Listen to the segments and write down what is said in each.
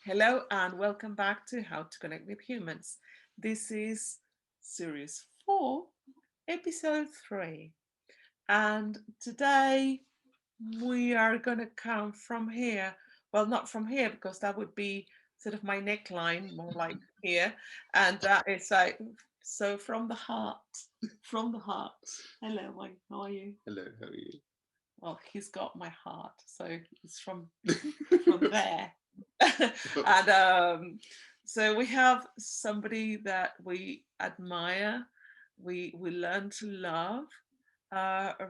Hello and welcome back to How to Connect with Humans. This is Series 4, Episode 3. And today we are going to come from here. Well, not from here because that would be sort of my neckline, more like here. And it's like, so from the heart. From the heart. Hello, Mike. How are you? Hello, how are you? Well, he's got my heart. So it's from there. and so we have somebody that we admire, we learn to love,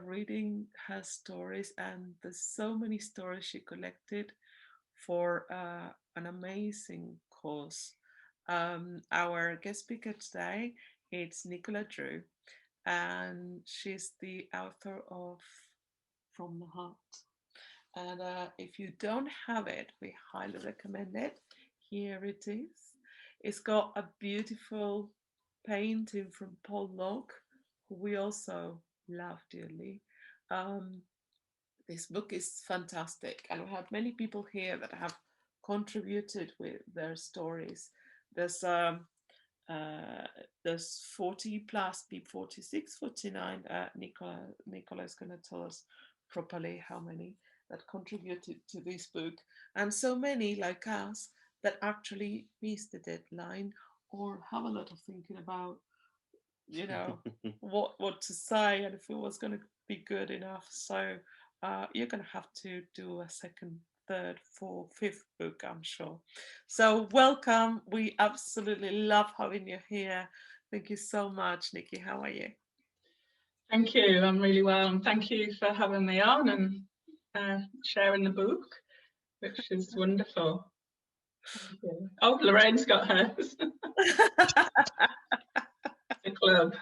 reading her stories, and there's so many stories she collected for an amazing cause. Our guest speaker today is Nicola Drew, and she's the author of From the Heart. And if you don't have it, we highly recommend it. Here it is. It's got a beautiful painting from Paul Locke, who we also love dearly. Um, this book is fantastic, and we have many people here that have contributed with their stories. There's um, uh, there's 40 plus, be 46, 49. Nicola is going to tell us properly how many that contributed to this book, and so many like us that actually missed the deadline or have a lot of thinking about, what to say and if it was going to be good enough. So you're going to have to do a second, third, fourth, fifth book, I'm sure. So welcome. We absolutely love having you here. Thank you so much, Nikki. How are you? Thank you. I'm really well, and thank you for having me on and sharing the book, which is wonderful. Thank you. Oh, Lorraine's got hers. The club.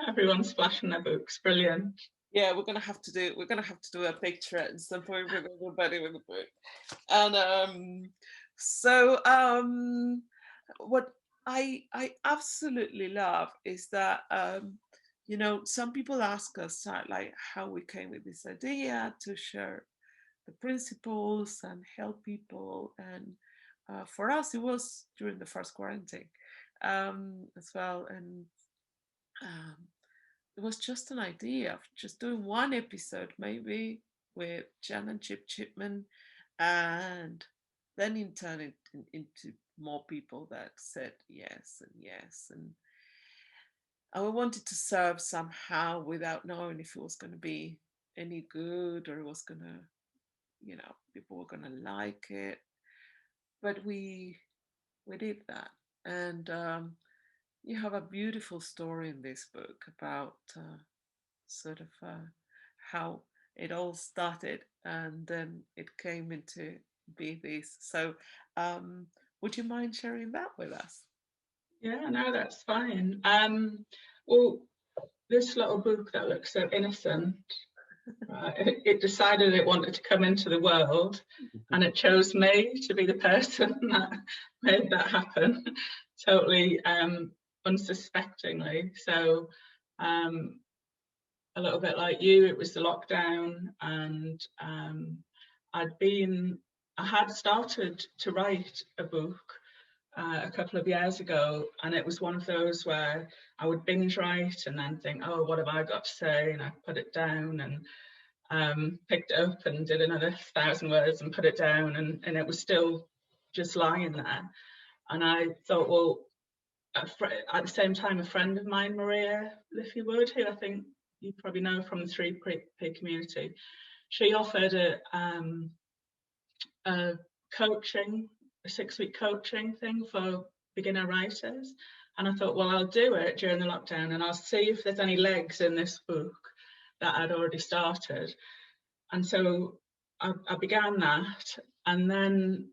Everyone's flashing their books. Brilliant. Yeah, we're gonna have to do a picture at some point with everybody with the book. And what I absolutely love is that some people ask us like how we came with this idea to share the principles and help people. And for us, it was during the first quarantine as well. And um, it was just an idea of just doing one episode, maybe with Jan and Chip Chipman, and then in turn it into more people that said yes and yes. And we wanted to serve somehow without knowing if it was going to be any good or it was going to, people were going to like it. But we did that. And you have a beautiful story in this book about sort of how it all started and then it came into be this. So, would you mind sharing that with us? Yeah, no, that's fine. Well, this little book that looks so innocent, it decided it wanted to come into the world, and it chose me to be the person that made that happen, totally unsuspectingly. So a little bit like you, it was the lockdown, and I had started to write a book a couple of years ago, and it was one of those where I would binge write and then think, oh, what have I got to say? And I put it down and picked it up and did another 1,000 words and put it down, and it was still just lying there. And I thought, well, at the same time, a friend of mine, Maria Liffywood, who I think you probably know from the 3P community, she offered a coaching, a 6-week coaching thing for beginner writers. And I thought, well, I'll do it during the lockdown and I'll see if there's any legs in this book that I'd already started. And so I began that. And then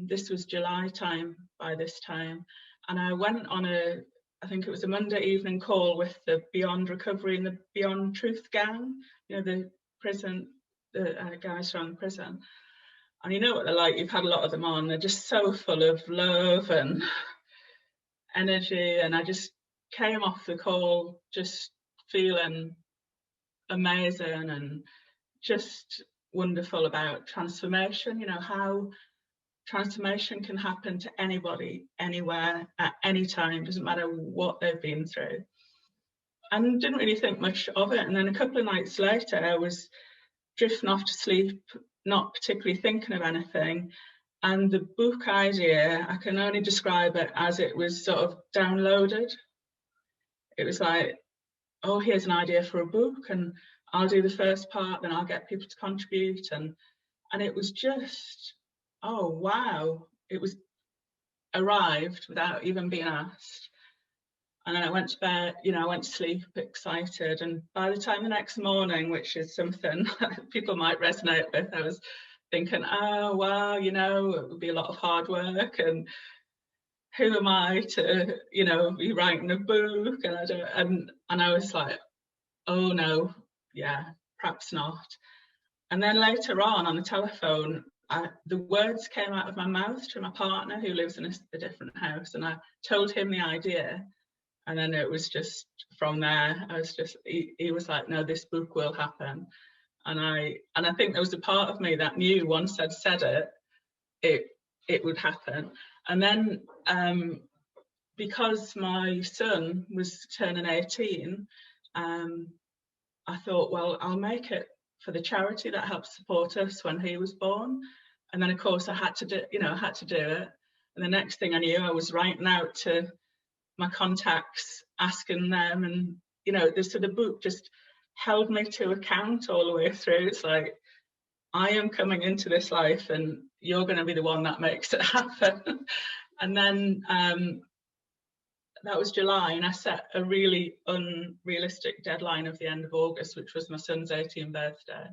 this was July time by this time. And I went on I think it was a Monday evening call with the Beyond Recovery and the Beyond Truth gang, the prison, the guys from the prison. And you know what they're like, you've had a lot of them on, they're just so full of love and energy. And I just came off the call just feeling amazing and just wonderful about transformation, you know, how transformation can happen to anybody, anywhere, at any time, doesn't matter what they've been through. And didn't really think much of it. And then a couple of nights later, I was drifting off to sleep, not particularly thinking of anything. And the book idea, I can only describe it as it was sort of downloaded. It was like, oh, here's an idea for a book, and I'll do the first part, then I'll get people to contribute. And it was just, oh, wow. It was arrived without even being asked. And then I went to bed, you know, I went to sleep excited. And by the time the next morning, which is something people might resonate with, I was thinking, oh, wow, you know, it would be a lot of hard work. And who am I to, you know, be writing a book? And I don't, and I was like, oh, no, yeah, perhaps not. And then later on the telephone, the words came out of my mouth to my partner who lives in a different house. And I told him the idea. And then it was just from there, I was just, he was like, no, this book will happen. And I think there was a part of me that knew once I'd said it would happen. And then because my son was turning 18, I thought, well, I'll make it for the charity that helps support us when he was born. And then of course I had to do it. And the next thing I knew, I was writing out to my contacts, asking them, and you know, the book just held me to account all the way through. It's like, I am coming into this life and you're going to be the one that makes it happen. And then that was July, and I set a really unrealistic deadline of the end of August, which was my son's 18th birthday.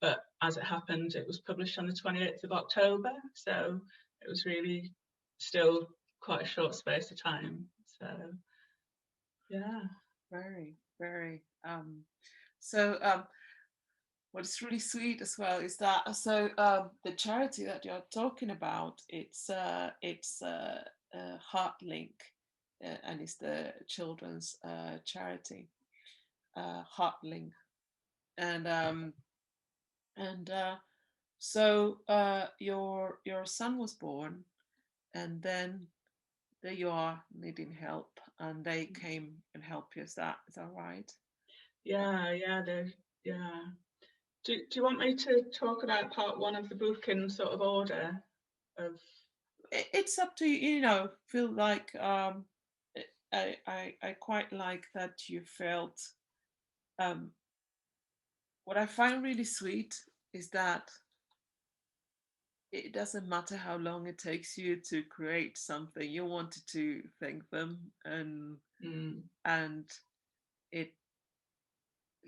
But as it happened, it was published on the 28th of October, so it was really still quite a short space of time. So yeah, very what's really sweet as well is that the charity that you're talking about, it's HeartLink, and it's the children's charity, HeartLink. So your son was born, and then there you are needing help, and they came and helped you. Is that right? Yeah. Do you want me to talk about part one of the book in sort of order? It's up to you. You know, feel like I quite like that you felt. What I find really sweet is that it doesn't matter how long it takes you to create something. You wanted to thank them, and it,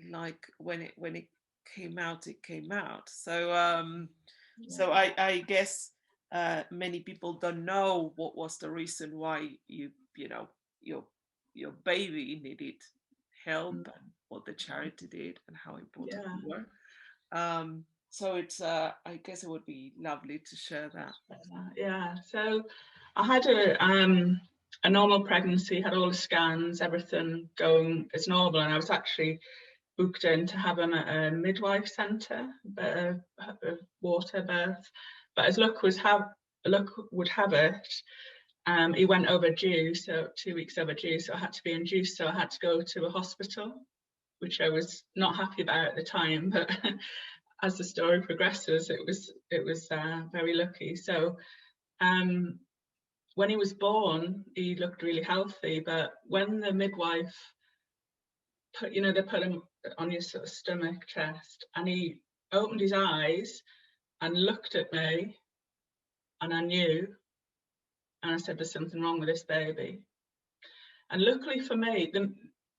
like, when it came out, it came out. So so I guess many people don't know what was the reason why you know your baby needed help, and what the charity did, and how important you were. So it's I guess it would be lovely to share that. Yeah. So I had a normal pregnancy, had all the scans, everything going as normal, and I was actually booked in to have him at a midwife centre, a water birth. But as luck would have it, he went overdue, so 2 weeks overdue, so I had to be induced, so I had to go to a hospital, which I was not happy about at the time, but as the story progresses, it was very lucky. So when he was born, he looked really healthy, but when the midwife they put him on your sort of stomach, chest, and he opened his eyes and looked at me, and I knew, and I said, there's something wrong with this baby. And luckily for me,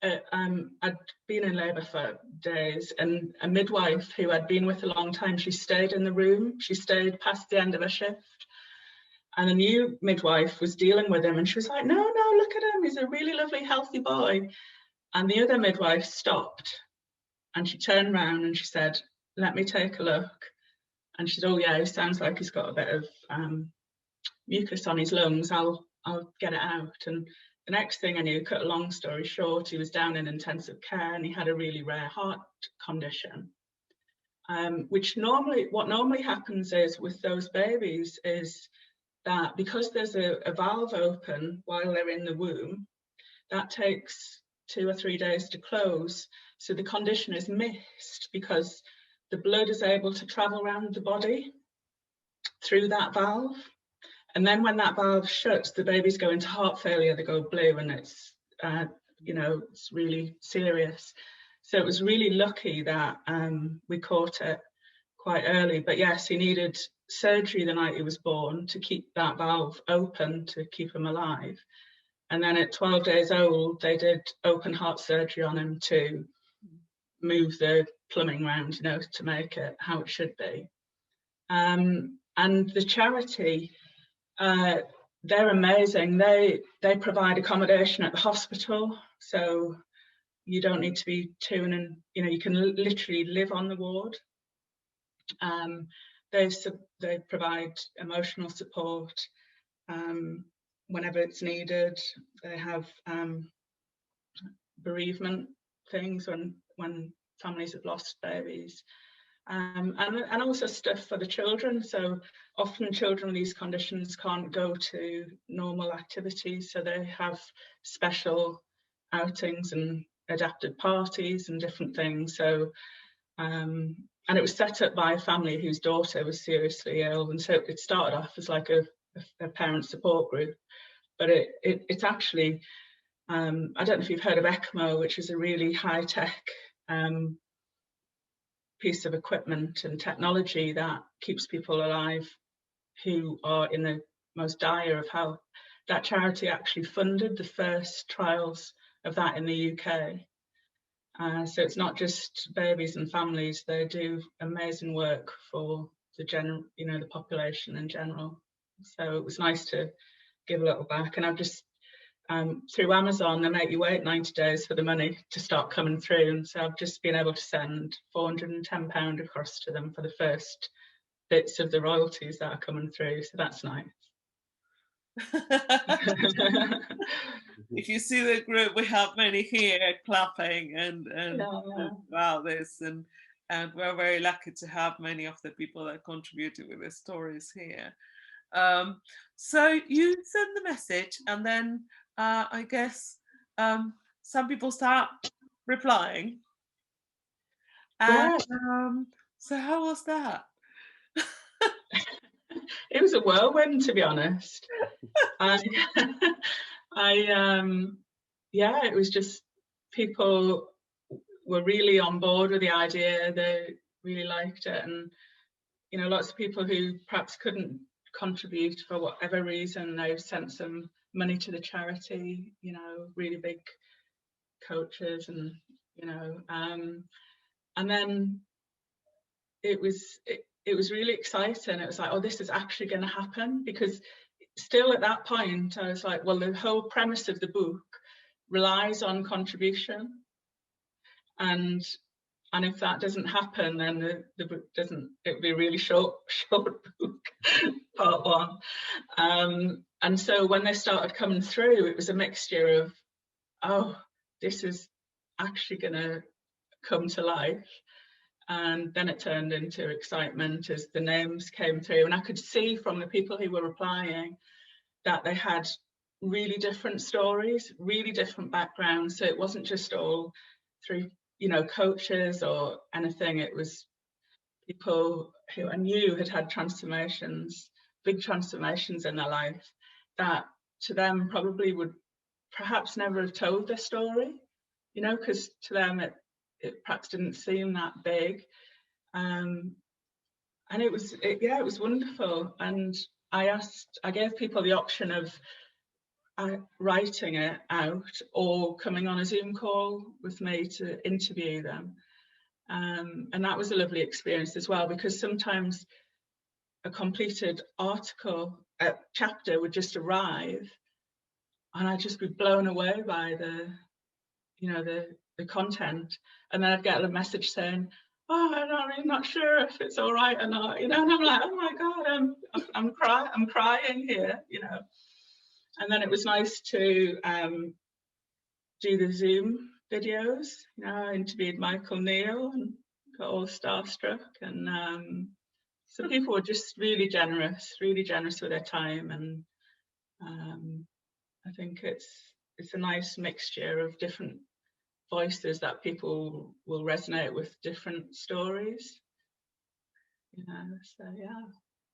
I'd been in labour for days, and a midwife who I'd been with a long time, she stayed in the room. She stayed past the end of her shift. And a new midwife was dealing with him, and she was like, no, look at him. He's a really lovely, healthy boy. And the other midwife stopped, and she turned around and she said, let me take a look. And she said, oh yeah, it sounds like he's got a bit of mucus on his lungs. I'll get it out. And the next thing I knew, cut a long story short, he was down in intensive care, and he had a really rare heart condition. What normally happens is with those babies is that because there's a valve open while they're in the womb, that takes 2 or 3 days to close. So the condition is missed because the blood is able to travel around the body through that valve. And then when that valve shuts, the babies go into heart failure, they go blue, and it's, it's really serious. So it was really lucky that we caught it quite early. But yes, he needed surgery the night he was born to keep that valve open to keep him alive. And then at 12 days old, they did open heart surgery on him to move the plumbing around, to make it how it should be. And the charity, they're amazing. They provide accommodation at the hospital, so you don't need to be tuning, you can literally live on the ward. They provide emotional support whenever it's needed. They have bereavement things when families have lost babies, and also stuff for the children. So often children with these conditions can't go to normal activities, so they have special outings and adapted parties and different things. So and it was set up by a family whose daughter was seriously ill, and so it started off as like a parent support group, but it's actually, I don't know if you've heard of ECMO, which is a really high-tech piece of equipment and technology that keeps people alive who are in the most dire of health. That charity actually funded the first trials of that in the UK. So it's not just babies and families, they do amazing work for the the population in general. So it was nice to give a little back. And I've just, through Amazon, they make you wait 90 days for the money to start coming through. And so I've just been able to send £410 across to them for the first bits of the royalties that are coming through. So that's nice. If you see the group, we have many here clapping and about this, and we're very lucky to have many of the people that contributed with their stories here. So you send the message, and then I guess some people start replying. And so how was that? It was a whirlwind, to be honest. It was just, people were really on board with the idea. They really liked it, and lots of people who perhaps couldn't contribute for whatever reason, they've sent some money to the charity. Really big coaches, and and then it was really exciting. It was like, oh, this is actually going to happen, because still at that point I was like, well, the whole premise of the book relies on contribution, and if that doesn't happen, then the book doesn't, it would be a really short book, part one. And so when they started coming through, it was a mixture of, oh, this is actually going to come to life. And then it turned into excitement as the names came through. And I could see from the people who were replying that they had really different stories, really different backgrounds. So it wasn't just all through, coaches or anything. It was people who I knew had transformations, big transformations in their life, that to them probably would perhaps never have told their story, because to them it perhaps didn't seem that big. And it was wonderful. And I gave people the option of writing it out or coming on a Zoom call with me to interview them. And that was a lovely experience as well, because sometimes a completed article, a chapter would just arrive, and I'd just be blown away by the content. And then I'd get a message saying, oh, I'm not sure if it's all right or not, and I'm like, oh my God, I'm crying here, And then it was nice to do the Zoom videos. I interviewed Michael Neal and got all starstruck, and so people were just really generous with their time, and I think it's a nice mixture of different voices that people will resonate with, different stories. So yeah.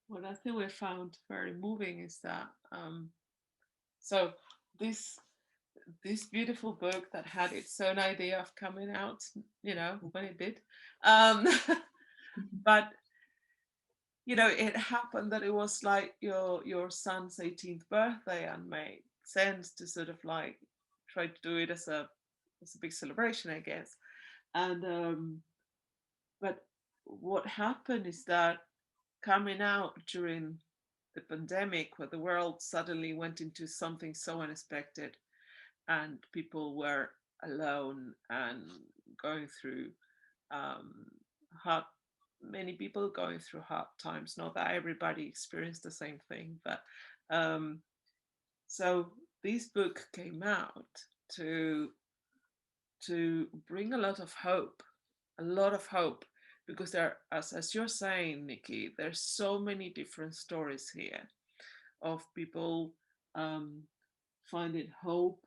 What I think we found very moving is that so this beautiful book that had its own idea of coming out, when it did, but it happened that it was like your son's 18th birthday, and made sense to sort of like try to do it as a big celebration, I guess. And but what happened is that coming out during the pandemic, where the world suddenly went into something so unexpected, and people were alone and going through hard many people going through hard times. Not that everybody experienced the same thing, but so this book came out to bring a lot of hope, because there, as you're saying, Nicky, there's so many different stories here of people finding hope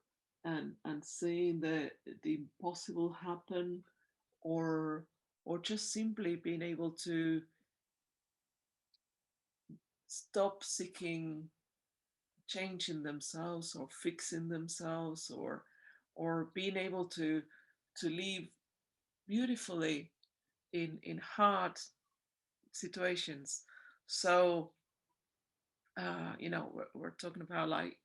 and seeing the impossible happen, or just simply being able to stop seeking change in themselves or fixing themselves, or being able to live beautifully in hard situations. So we're talking about, like,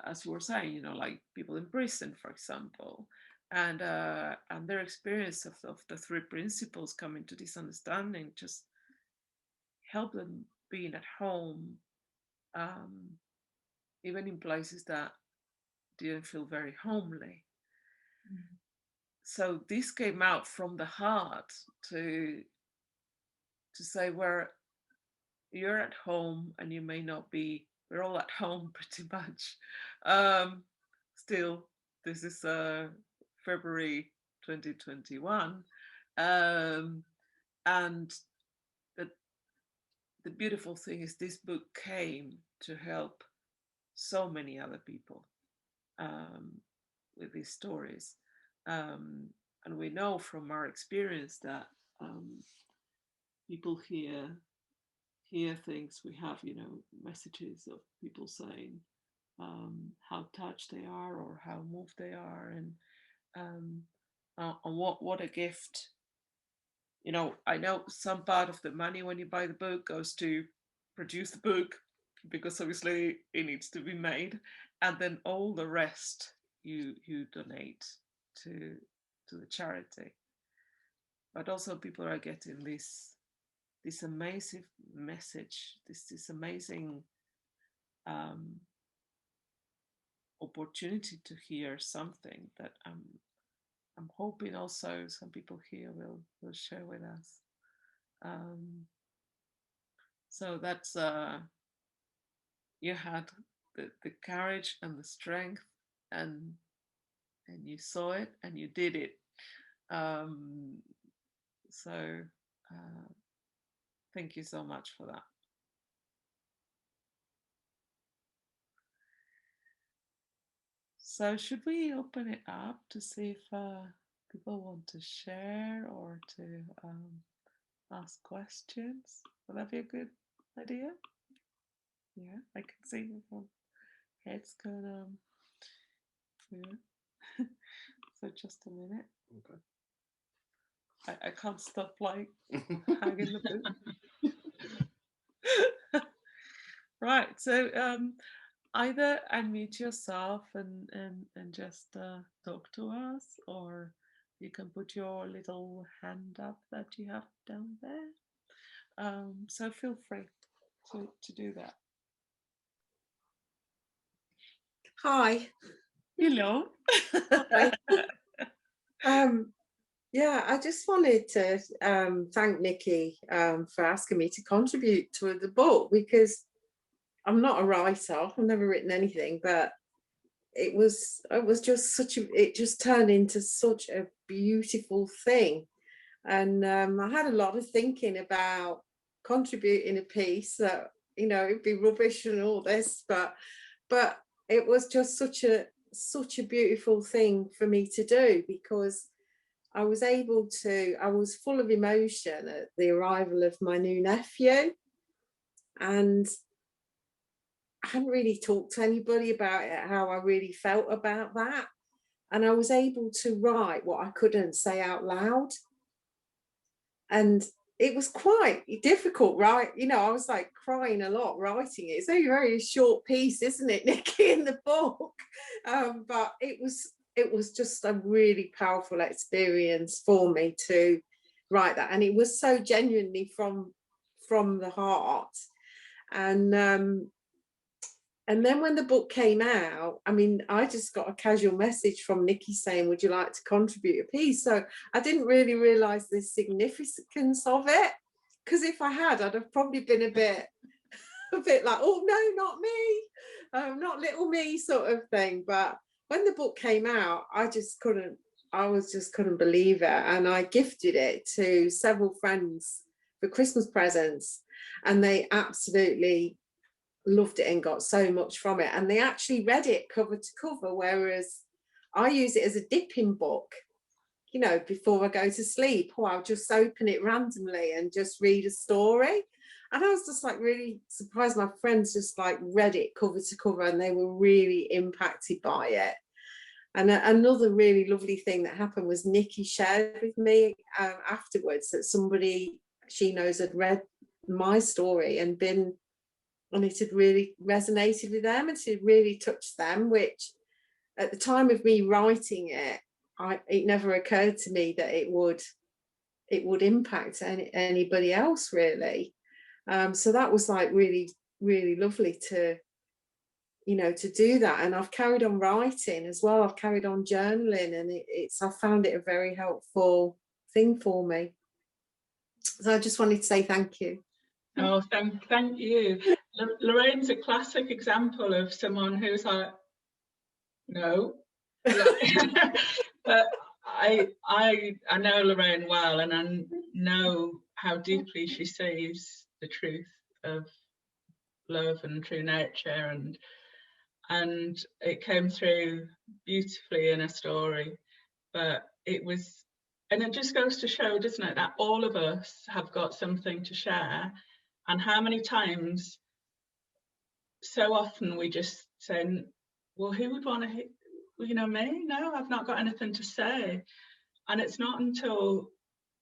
as you were saying, like people in prison, for example, and their experience of the three principles, coming to this understanding, just help them being at home, even in places that didn't feel very homely. Mm-hmm. So this came out from the heart to say, where you're at home and you may not be, we're all at home pretty much. Still, this is February 2021. And the beautiful thing is this book came to help so many other people with these stories. And we know from our experience that people hear things. We have, messages of people saying how touched they are or how moved they are, and what a gift. I know some part of the money when you buy the book goes to produce the book, because obviously it needs to be made, and then all the rest you donate to the charity. But also people are getting this amazing message, this amazing opportunity to hear something that I'm hoping also some people here will share with us. So that's you had the courage and the strength, and you saw it and you did it. So thank you so much for that. So should we open it up to see if people want to share or to ask questions? Would that be a good idea? Yeah, I can see your heads going on. Yeah. So just a minute. Okay. I can't stop like hanging the book. Right. So either unmute yourself and just talk to us, or you can put your little hand up that you have down there. So feel free to do that. Hi. Hello. Hi. Yeah, I just wanted to thank Nicky for asking me to contribute to the book, because I'm not a writer. I've never written anything, but it was just it just turned into such a beautiful thing. And I had a lot of thinking about contributing a piece that, you know, it'd be rubbish and all this, but it was just such a beautiful thing for me to do, because I was full of emotion at the arrival of my new nephew, and I hadn't really talked to anybody about it, how I really felt about that. And I was able to write what I couldn't say out loud. And it was quite difficult, right? You know, I was like crying a lot writing it. It's only a very short piece, isn't it, Nicky, in the book? But it was just a really powerful experience for me to write that. And it was so genuinely from the heart. And then when the book came out, I mean, I just got a casual message from Nicky saying, would you like to contribute a piece? So I didn't really realise the significance of it, because if I had, I'd have probably been a bit like, oh, no, not me, not little me sort of thing. But when the book came out, I just couldn't believe it. And I gifted it to several friends for Christmas presents, and they absolutely loved it and got so much from it, and they actually read it cover to cover, whereas I use it as a dipping book, you know, before I go to sleep, or I'll just open it randomly and just read a story. And I was just like really surprised. My friends just like read it cover to cover, and they were really impacted by it. And another really lovely thing that happened was Nicky shared with me afterwards that somebody she knows had read my story and it had really resonated with them, and it really touched them, which at the time of me writing it, it never occurred to me that it would impact anybody else, really. So that was like really, really lovely to, you know, to do that. And I've carried on writing as well. I've carried on journaling, and I found it a very helpful thing for me. So I just wanted to say thank you. Oh, thank you. Lorraine's a classic example of someone who's like, no. But I know Lorraine well, and I know how deeply she sees the truth of love and true nature, and it came through beautifully in a story. But it just goes to show, doesn't it, that all of us have got something to share. And how many times, so often we just say, well, who would want to hear, you know, me? No, I've not got anything to say. And it's not until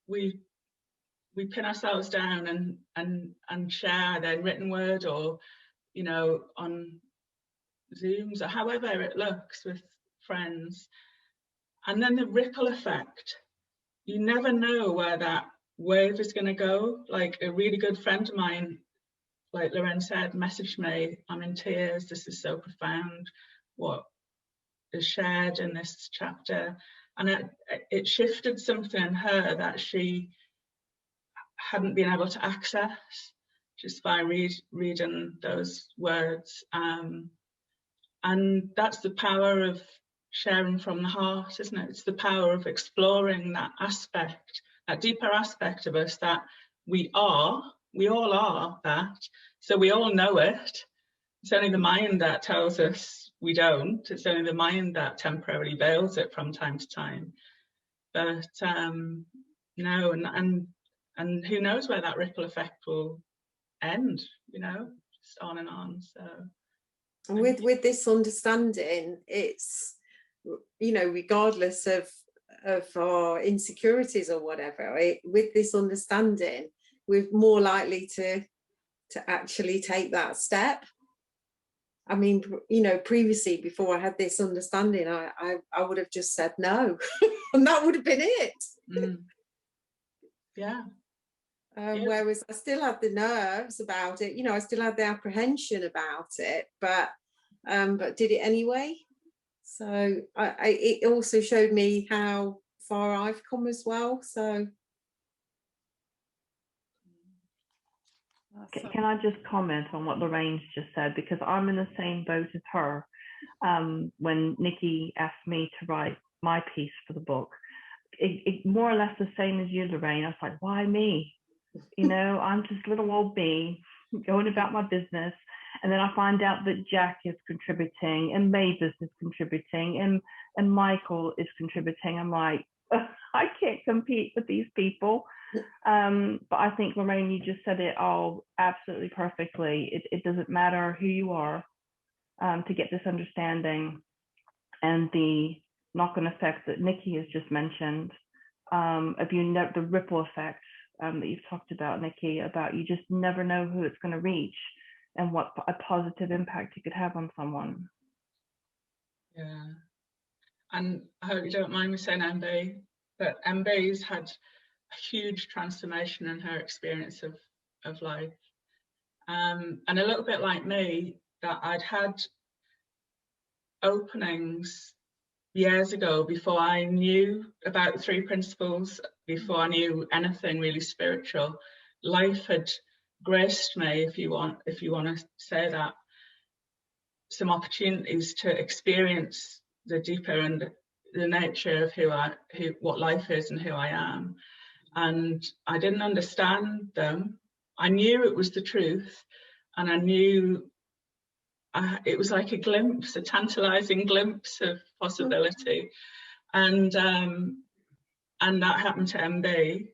we pin ourselves down and share their written word, or, you know, on Zooms or however it looks with friends. And then the ripple effect, you never know where that wave is going to go. Like a really good friend of mine, like Lorraine said, messaged me, I'm in tears, this is so profound, what is shared in this chapter. And it shifted something in her that she hadn't been able to access just by reading those words. And that's the power of sharing from the heart, isn't it? It's the power of exploring that aspect, that deeper aspect of us that we all are that. So we all know it. It's only the mind that tells us we don't. It's only the mind that temporarily veils it from time to time. But no, and who knows where that ripple effect will end, you know, just on and on. So with this understanding, it's, you know, regardless of our insecurities or whatever, with this understanding, we're more likely to actually take that step. I mean, you know, previously, before I had this understanding, I would have just said no, and that would have been it. Yeah. Whereas I still had the nerves about it, you know, I still had the apprehension about it, but did it anyway. So it also showed me how far I've come as well. So can I just comment on what Lorraine's just said, because I'm in the same boat as her. When Nicky asked me to write my piece for the book, more or less the same as you, Lorraine. I was like, why me? You know, I'm just little old me going about my business. And then I find out that Jack is contributing and Mavis is contributing and Michael is contributing. I'm like, I can't compete with these people. But I think, Lorraine, you just said it all absolutely perfectly. It doesn't matter who you are to get this understanding, and the knock-on effects that Nicky has just mentioned, of the ripple effect that you've talked about, Nicky, about you just never know who it's going to reach and what a positive impact you could have on someone. Yeah. And I hope you don't mind me saying MB, but MB's had a huge transformation in her experience of life. And a little bit like me, that I'd had openings years ago before I knew about the 3 principles, before I knew anything really spiritual. Life had graced me, if you want to say that, some opportunities to experience the deeper and the nature of what life is and who I am. And I didn't understand them. I knew it was the truth, and I knew it was like a tantalizing glimpse of possibility. And that happened to MB.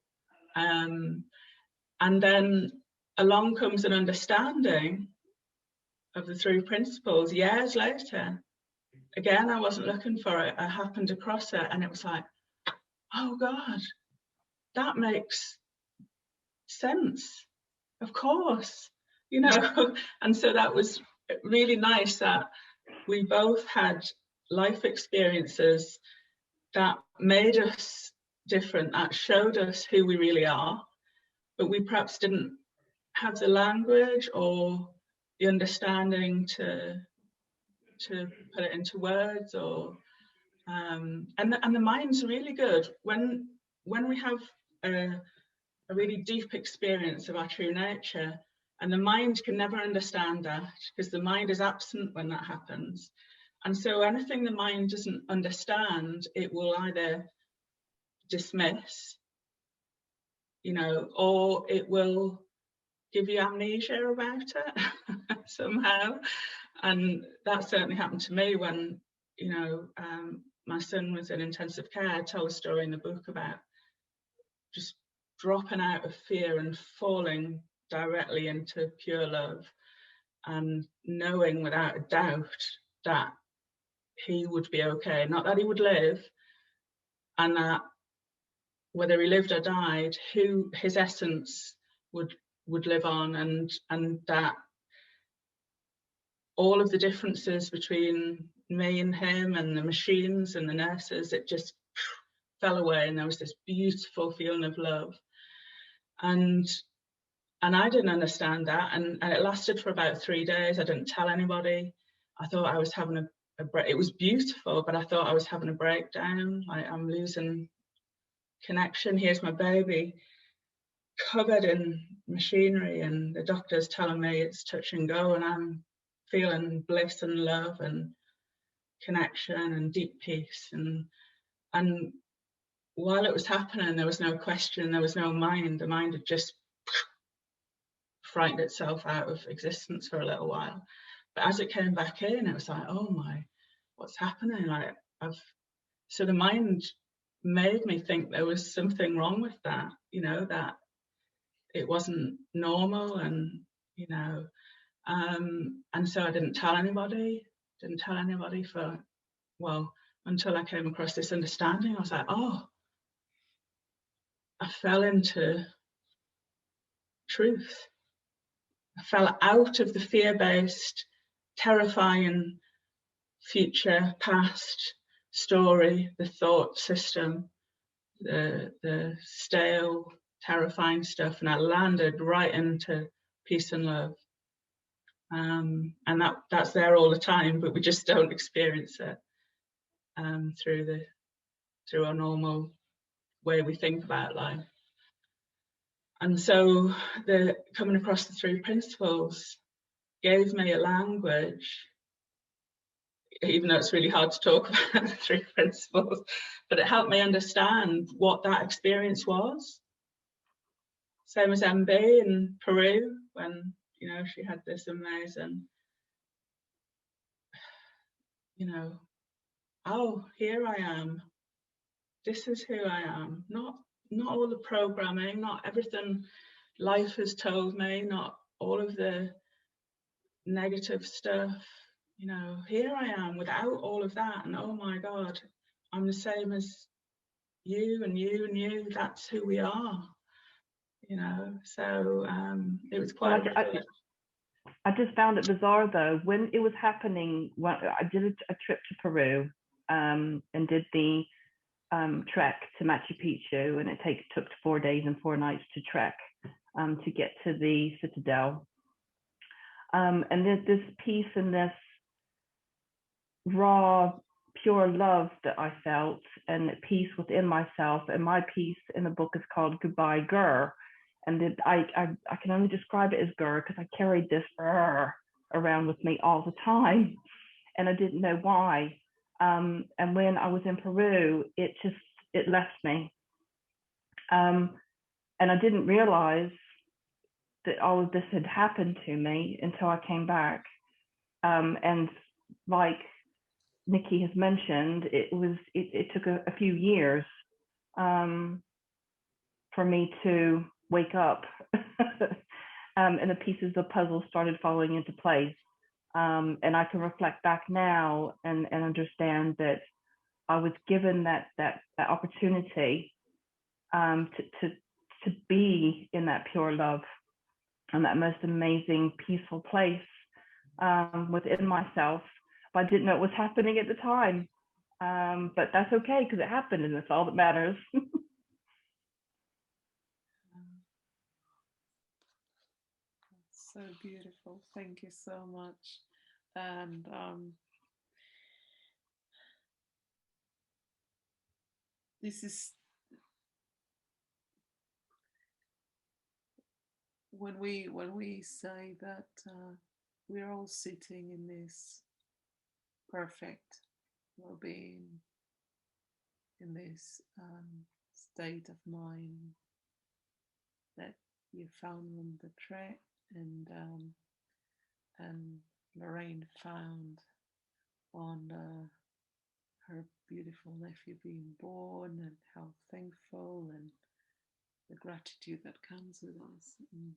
And then along comes an understanding of the 3 principles years later. Again, I wasn't looking for it. I happened across it, and it was like, oh God, that makes sense. Of course, you know. And so that was really nice that we both had life experiences that made us different, that showed us who we really are, but we perhaps didn't have the language or the understanding to put it into words, or and the mind's really good when we have a really deep experience of our true nature, and the mind can never understand that because the mind is absent when that happens. And so anything the mind doesn't understand, it will either dismiss, you know, or it will give you amnesia about it somehow. And that certainly happened to me when, you know, my son was in intensive care. I tell a story in the book about just dropping out of fear and falling directly into pure love, and knowing without a doubt that he would be okay, not that he would live, and that whether he lived or died, his essence would live on, and that all of the differences between me and him and the machines and the nurses, it just fell away, and there was this beautiful feeling of love. And I didn't understand that, and it lasted for about 3 days. I didn't tell anybody. I thought I was having a break. It was beautiful, but I thought I was having a breakdown. I'm losing connection. Here's my baby covered in machinery, and the doctor's telling me it's touch and go, and I'm feeling bliss and love and connection and deep peace. And while it was happening, there was no question, there was no mind. The mind had just frightened itself out of existence for a little while. But as it came back in, it was like, oh my, what's happening? Like, so the mind made me think there was something wrong with that, you know, that it wasn't normal, and, you know, and so I didn't tell anybody for, well, until I came across this understanding. I was like, oh, I fell into truth. I fell out of the fear-based, terrifying future, past story, the thought system, the stale, terrifying stuff, and I landed right into peace and love. And that's there all the time, but we just don't experience it through our normal way we think about life. And so coming across the 3 principles gave me a language even though it's really hard to talk about the 3 principles, but it helped me understand what that experience was. Same as MB in Peru, when, you know, she had this amazing, you know, oh, here I am. This is who I am. Not all the programming, not everything life has told me, not all of the negative stuff. You know, here I am without all of that, and oh my God, I'm the same as you and you and you. That's who we are. You know, so it was quite. I just found it bizarre though, when it was happening. When I did a trip to Peru and did the trek to Machu Picchu, and it took 4 days and 4 nights to trek to get to the citadel. And there's this peace and this raw, pure love that I felt, and peace within myself. And my piece in the book is called Goodbye Gur. And I can only describe it as Gur because I carried this around with me all the time, and I didn't know why. And when I was in Peru, it left me. And I didn't realize that all of this had happened to me until I came back. And like Nicky has mentioned, it took a few years for me to wake up and the pieces of the puzzle started falling into place. And I can reflect back now and understand that I was given that opportunity to be in that pure love and that most amazing peaceful place within myself. But I didn't know it was happening at the time. But that's okay because it happened, and that's all that matters. So beautiful. Thank you so much. And this is when we say that we're all sitting in this perfect well-being, in this state of mind that you found on the trek, and Lorraine found on her beautiful nephew being born, and how thankful and the gratitude that comes with us, and,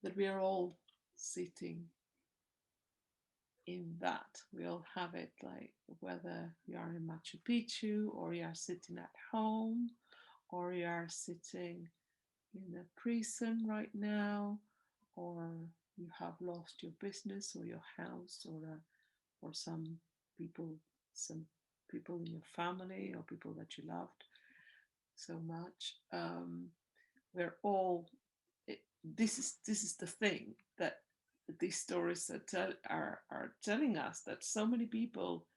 that we are all sitting in that. We all have it, like whether you are in Machu Picchu or you are sitting at home or you are sitting in a prison right now, or you have lost your business or your house, or some people in your family or people that you loved so much. We're all. This is the thing that these stories that are telling us, that so many people,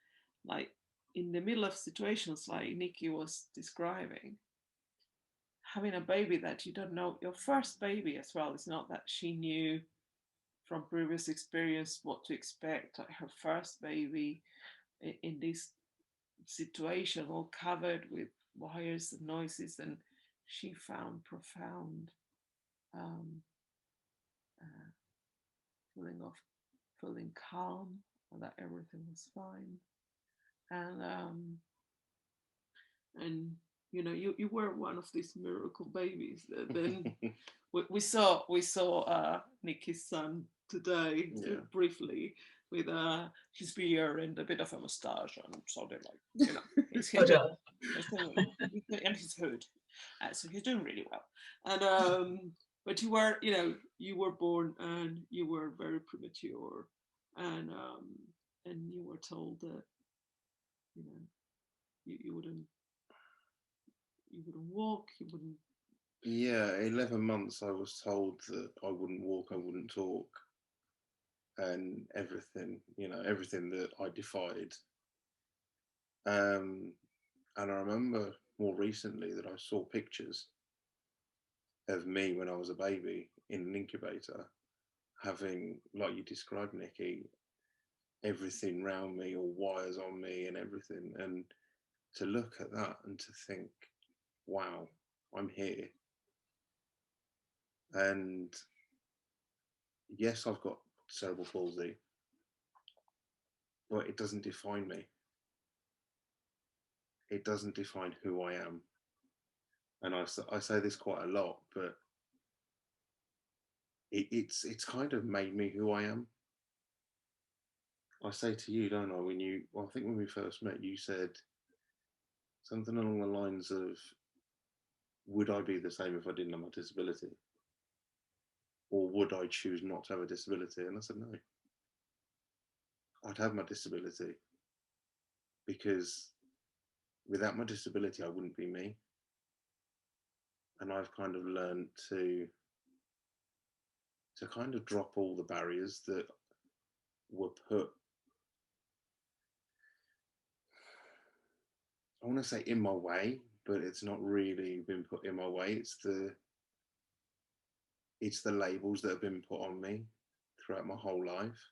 like in the middle of situations like Nicky was describing, having a baby that you don't know, your first baby as well. It's not that she knew from previous experience what to expect. Like her first baby in this situation, all covered with wires and noises, and she found profound feeling calm, and that everything was fine. And you know, you were one of these miracle babies. Then we saw Nicky's son today, briefly, with his beard and a bit of a mustache, and so they're like, you know, he's and his hood, so he's doing really well. And but you were born and you were very premature, and you were told that, you know, you wouldn't walk, you wouldn't. Yeah, 11 months I was told that I wouldn't walk, I wouldn't talk, and everything that I defied. And I remember more recently that I saw pictures of me when I was a baby in an incubator, having, like you described, Nicky, everything round me, or wires on me and everything, and to look at that and to think, wow, I'm here. And yes, I've got cerebral palsy, but it doesn't define me. It doesn't define who I am. And I say this quite a lot, but it's kind of made me who I am. I say to you, don't I, I think when we first met, you said something along the lines of, would I be the same if I didn't have my disability? Or would I choose not to have a disability? And I said, no. I'd have my disability, because without my disability, I wouldn't be me. And I've kind of learned to kind of drop all the barriers that were put, I want to say in my way, but it's not really been put in my way. It's the labels that have been put on me throughout my whole life.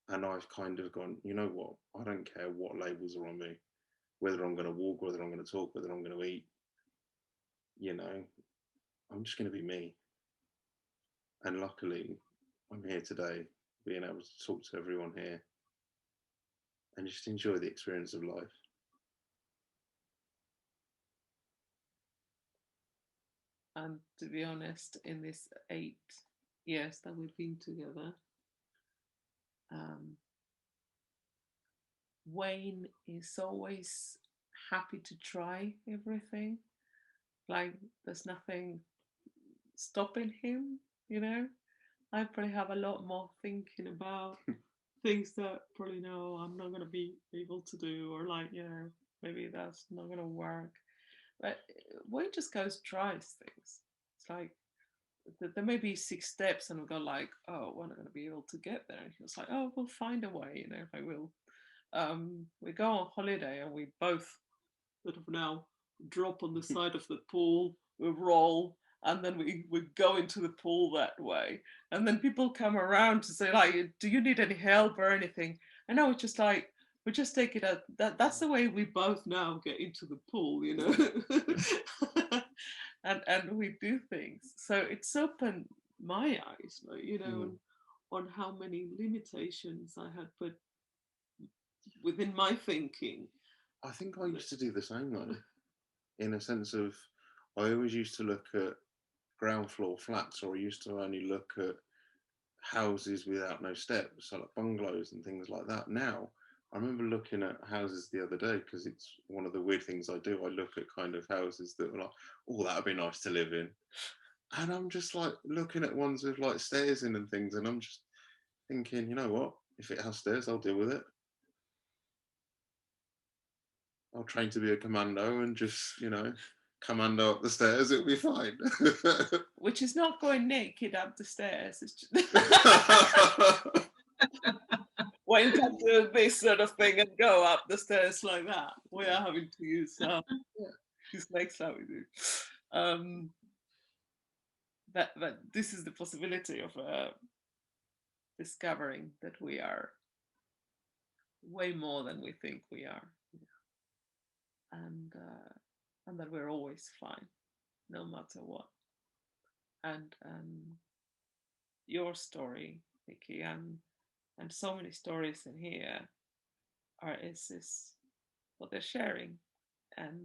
And I've kind of gone, you know what? I don't care what labels are on me, whether I'm going to walk, whether I'm going to talk, whether I'm going to eat, you know, I'm just going to be me. And luckily, I'm here today, being able to talk to everyone here and just enjoy the experience of life. And to be honest, in this 8 years that we've been together, Wayne is always happy to try everything. Like, there's nothing stopping him, you know. I probably have a lot more thinking about things that probably no, I'm not going to be able to do, or like, you know, maybe that's not going to work. But Wayne just goes, tries things. It's like, there may be 6 steps and we go like, oh, we're not going to be able to get there. And he was like, oh, we'll find a way, you know, I will. We go on holiday and we both sort of now drop on the side of the pool, we roll, and then we go into the pool that way. And then people come around to say like, do you need any help or anything? I know, it's just like, we just take it out. That's the way we both now get into the pool, you know. and we do things. So it's opened my eyes, you know, on how many limitations I had put within my thinking. I think I used to do the same though, in a sense of, I always used to look at ground floor flats, or I used to only look at houses without no steps, so like bungalows and things like that. Now, I remember looking at houses the other day, because it's one of the weird things I do. I look at kind of houses that were like, oh, that would be nice to live in. And I'm just like looking at ones with like stairs in and things, and I'm just thinking, you know what? If it has stairs, I'll deal with it. I'll train to be a commando and just, you know, commando up the stairs, it'll be fine. Which is not going naked up the stairs. It's just Wayne can do this sort of thing and go up the stairs like that. We are having to use his legs like we do. But this is the possibility of discovering that we are way more than we think we are. And that we're always fine, no matter what. And your story, Nicky, and so many stories in here is what they're sharing, and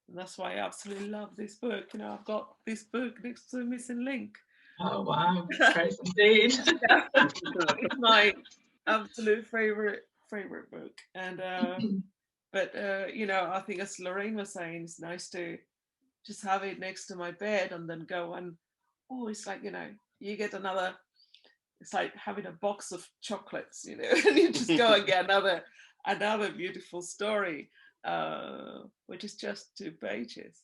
that's why I absolutely love this book. You know, I've got this book next to Missing Link. Oh wow, praise indeed. It's my absolute favorite book, and but you know, I think as Lorraine was saying, it's nice to just have it next to my bed and then go and, oh, it's like, you know, you get another, it's like having a box of chocolates, you know, and you just go and get another beautiful story, which is just 2 pages.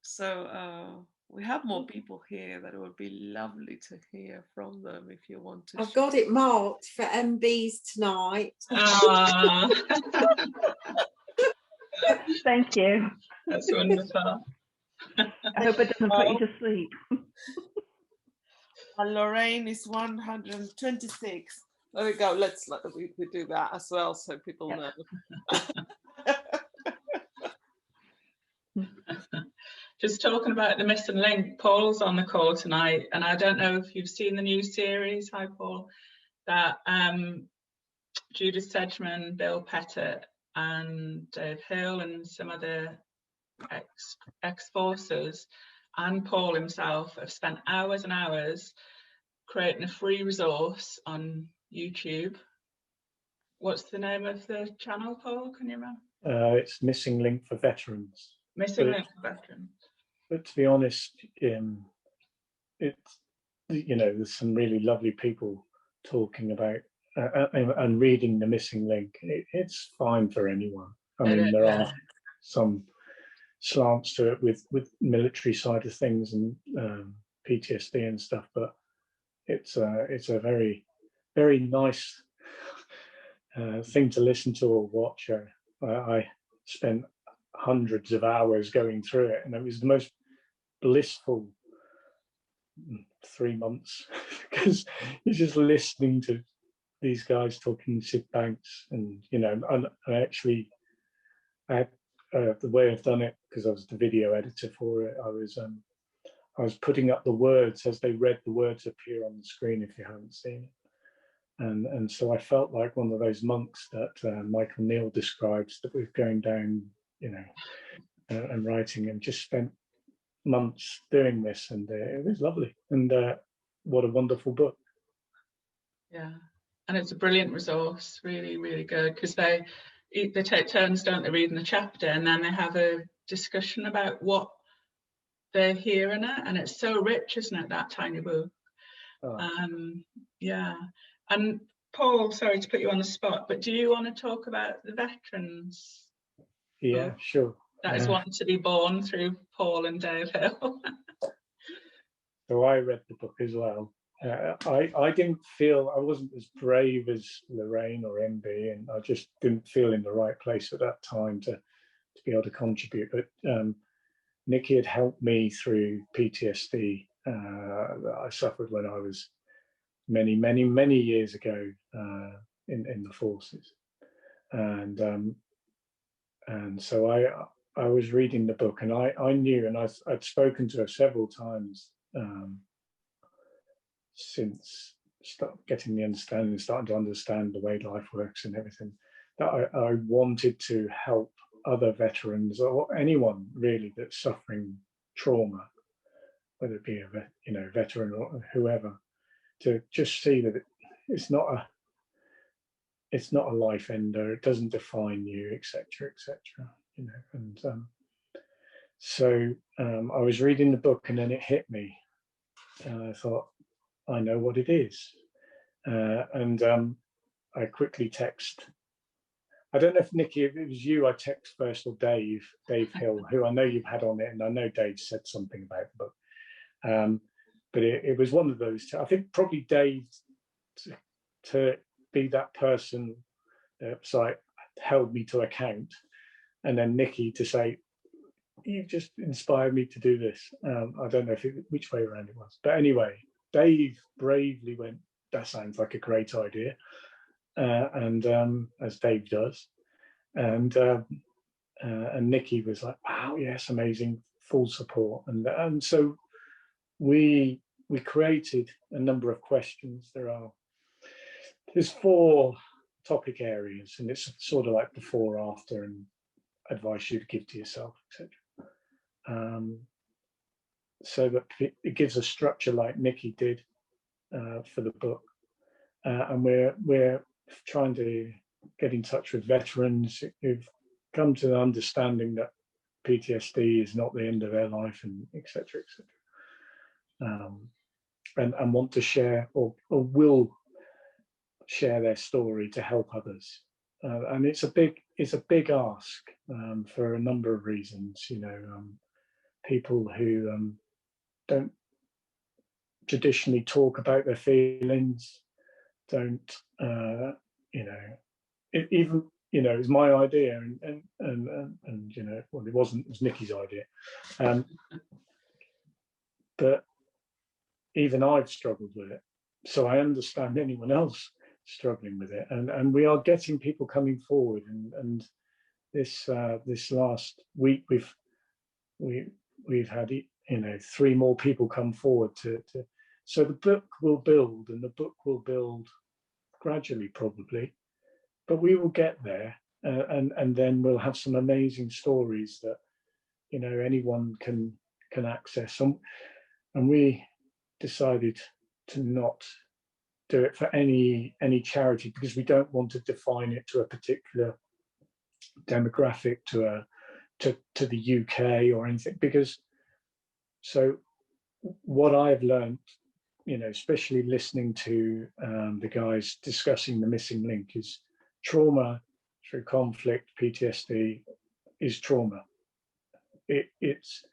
So we have more people here that it would be lovely to hear from them if you want to. I've got it marked for MBs tonight. Thank you. That's wonderful. I hope it doesn't put you to sleep. And Lorraine is 126. There we go. We do that as well so people know. Just talking about the missing link, Paul's on the call tonight, and I don't know if you've seen the new series, hi Paul, that Judith Sedgman, Bill Pettit and Dave Hill and some other ex-forces and Paul himself have spent hours and hours creating a free resource on YouTube. What's the name of the channel, Paul? Can you remember? It's Missing Link for Veterans. Missing Link for Veterans. But to be honest, it's, you know, there's some really lovely people talking about and reading the missing link. It's fine for anyone. I mean, there are some slants to it with military side of things and PTSD and stuff, but it's a very, very nice thing to listen to or watch. I spent hundreds of hours going through it, and it was the most blissful 3 months because you're just listening to these guys talking Sid Banks, and you know, and I actually had the way I've done it, because I was the video editor for it. I was putting up the words as they read the words appear on the screen if you haven't seen it, and so I felt like one of those monks that Michael Neal describes, that was going down, you know, and writing, and just spent months doing this, and it was lovely, and what a wonderful book. Yeah, and it's a brilliant resource, really, really good, because they take turns, don't they, reading the chapter, and then they have a discussion about what they're hearing it, and it's so rich, isn't it, that tiny book? Yeah. And Paul, sorry to put you on the spot, but do you want to talk about the veterans? Yeah, sure. That is one to be born through Paul and Dave Hill. So I read the book as well. I didn't feel, I wasn't as brave as Lorraine or MB, and I just didn't feel in the right place at that time to be able to contribute. But Nicky had helped me through PTSD that I suffered when I was many, many, many years ago in the forces, and so I was reading the book, and I knew, and I'd spoken to her several times since getting the understanding, starting to understand the way life works and everything, that I wanted to help other veterans, or anyone really that's suffering trauma, whether it be a veteran or whoever, to just see that it's not a life ender, it doesn't define you, etc., etc. You know, and so I was reading the book, and then it hit me, and I thought, I know what it is, and I quickly text. I don't know if Nicky, if it was you, I text first, or Dave Hill, who I know you've had on it, and I know Dave said something about the book, but it was one of those. I think probably Dave to be that person that's like held me to account, and then Nicky to say, you just inspired me to do this. I don't know which way around it was, but anyway, Dave bravely went, that sounds like a great idea, and as Dave does, and Nicky was like, wow, yes, amazing, full support, and so we created a number of questions. There's 4 topic areas, and it's sort of like before, after, and advice you'd give to yourself, etc. So that it gives a structure like Nicky did for the book, and we're trying to get in touch with veterans who've come to the understanding that PTSD is not the end of their life, and etc., etc. And want to share or will share their story to help others, and it's a big ask for a number of reasons. You know, people who don't traditionally talk about their feelings, don't you know, even, you know, it's my idea, and you know, well, it wasn't, it was Nicky's idea, but even I've struggled with it. So I understand anyone else struggling with it. And we are getting people coming forward. And this last week we've had, you know, 3 more people come forward to so the book will build, and the book will build gradually probably, but we will get there, and then we'll have some amazing stories that, you know, anyone can access. And we decided to not do it for any charity, because we don't want to define it to a particular demographic, to the UK or anything. Because so what I've learned, you know, especially listening to the guys discussing the missing link, is trauma through conflict, PTSD, is trauma. It's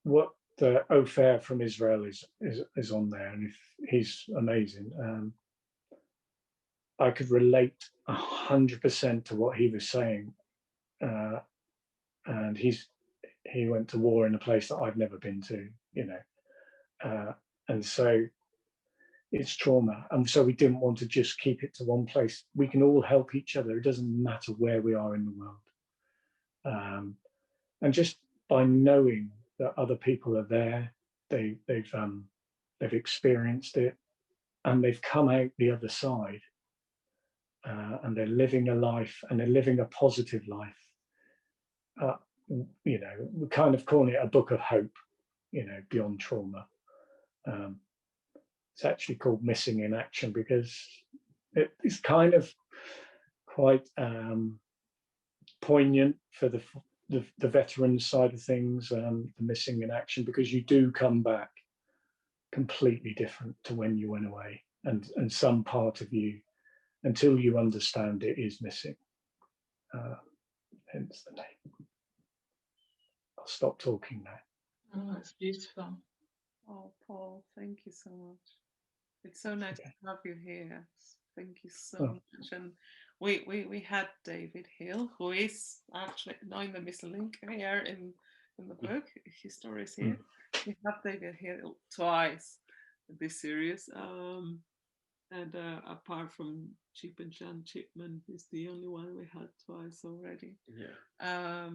what the Ofer from Israel is on there, and he's amazing. I could relate 100% to what he was saying, and he went to war in a place that I've never been to, you know, and so it's trauma, and so we didn't want to just keep it to one place. We can all help each other. It doesn't matter where we are in the world, and just by knowing that other people are there, they've experienced it, and they've come out the other side, and they're living a life, and they're living a positive life. You know, we kind of call it a book of hope, you know, beyond trauma. It's actually called Missing in Action because it's kind of quite poignant for the veteran side of things, the missing in action, because you do come back completely different to when you went away, and some part of you, until you understand it, is missing. Hence the name. I'll stop talking now. Oh, that's beautiful. Oh, Paul, thank you so much. It's so nice to have you here. Thank you so much. And we had David Hill, who is actually now in the missing link here in the book. His story is here. We have David Hill twice in this series. And apart from Chip and Jan Chipman, is the only one we had twice already. Yeah.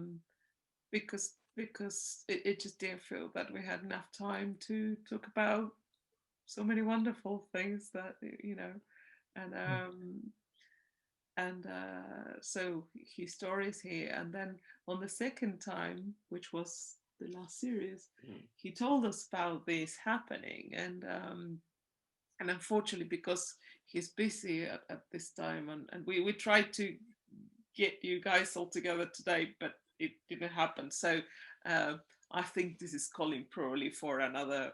Because it just didn't feel that we had enough time to talk about so many wonderful things that, you know, and so his story is here. And then on the second time, which was the last series, he told us about this happening, and unfortunately, because he's busy at this time, and we tried to get you guys all together today, but it didn't happen. So I think this is calling probably for another,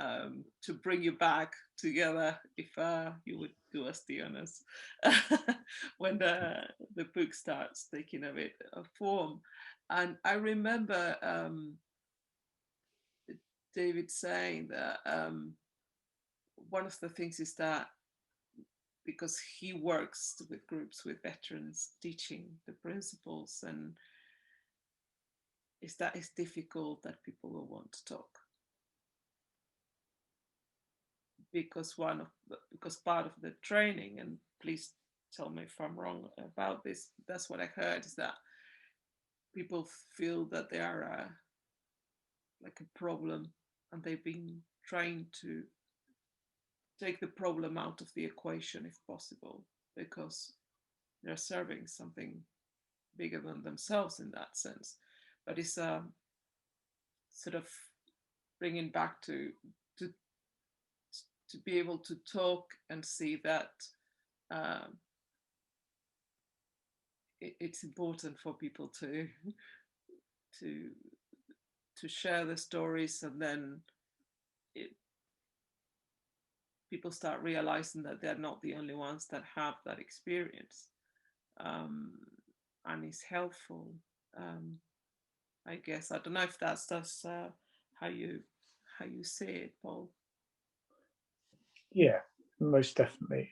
to bring you back together, if you would do us the honors, when the book starts taking a bit of form. And I remember David saying that one of the things is that because he works with groups with veterans, teaching the principles, and is that it's difficult that people will want to talk, because part of the training, and please tell me if I'm wrong about this, that's what I heard, is that people feel that they are like a problem, and they've been trying to take the problem out of the equation if possible, because they're serving something bigger than themselves in that sense. But it's sort of bringing back to be able to talk and see that it's important for people to share the stories, and then people start realizing that they're not the only ones that have that experience, and it's helpful. I guess, I don't know if that's how you see it, Paul. Yeah, most definitely.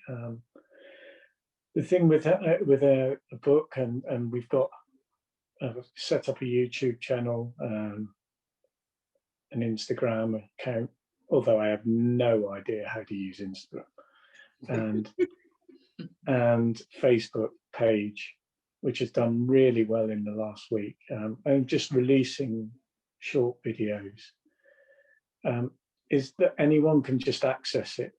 The thing with a book, and we've got set up a YouTube channel, an Instagram account, although I have no idea how to use Instagram, and Facebook page, which has done really well in the last week, and just releasing short videos, is that anyone can just access it.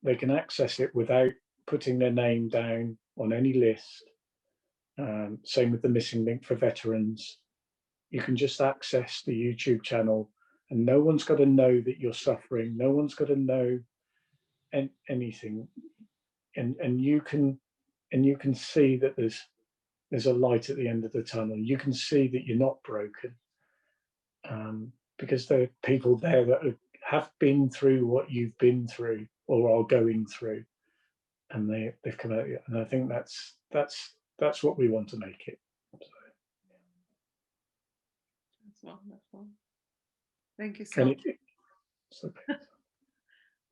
They can access it without putting their name down on any list. Same with the missing link for veterans. You can just access the YouTube channel, and no one's got to know that you're suffering. No one's got to know anything, and you can see that there's a light at the end of the tunnel. You can see that you're not broken, because there are people there that have been through what you've been through or are going through, and they've come out. And I think that's what we want to make it. That's wonderful. Thank you so much.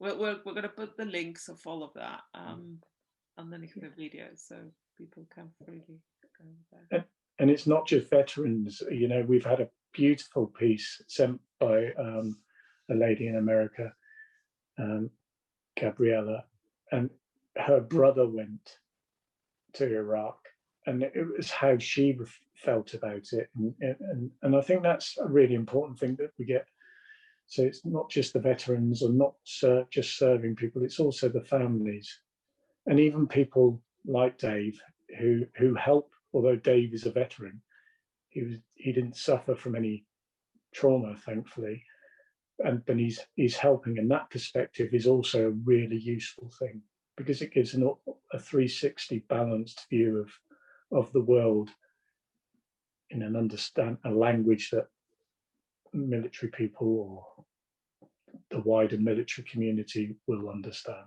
We're going to put the links of all of that underneath the video, so people can freely go there. And it's not just veterans. You know, we've had a beautiful piece sent by a lady in America, Gabriella, and her brother went to Iraq, and it was how she felt about it, and I think that's a really important thing that we get. So it's not just the veterans, or not just serving people, it's also the families, and even people like Dave who help. Although Dave is a veteran, he didn't suffer from any trauma, thankfully, but he's helping, and that perspective is also a really useful thing, because it gives a 360 balanced view of the world in a language that military people or the wider military community will understand.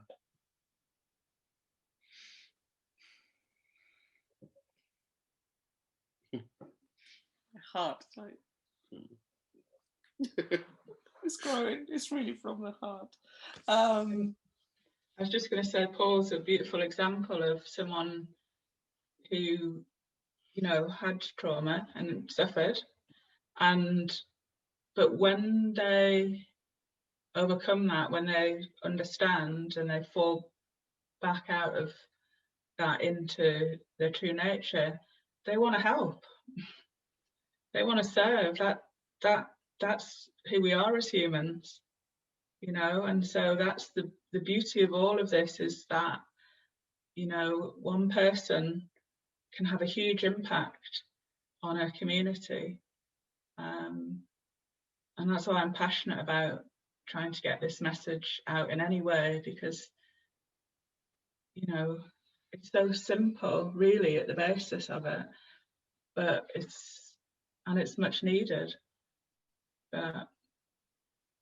My heart, like, it's growing. It's really from the heart. I was just going to say, Paul's a beautiful example of someone who, you know, had trauma and suffered, but when they overcome that, when they understand and they fall back out of that into their true nature, they want to help. They want to serve. That's who we are as humans, you know. And so that's the beauty of all of this, is that, you know, one person can have a huge impact on a community, and that's why I'm passionate about trying to get this message out in any way, because, you know, it's so simple really at the basis of it, but it's much needed. But,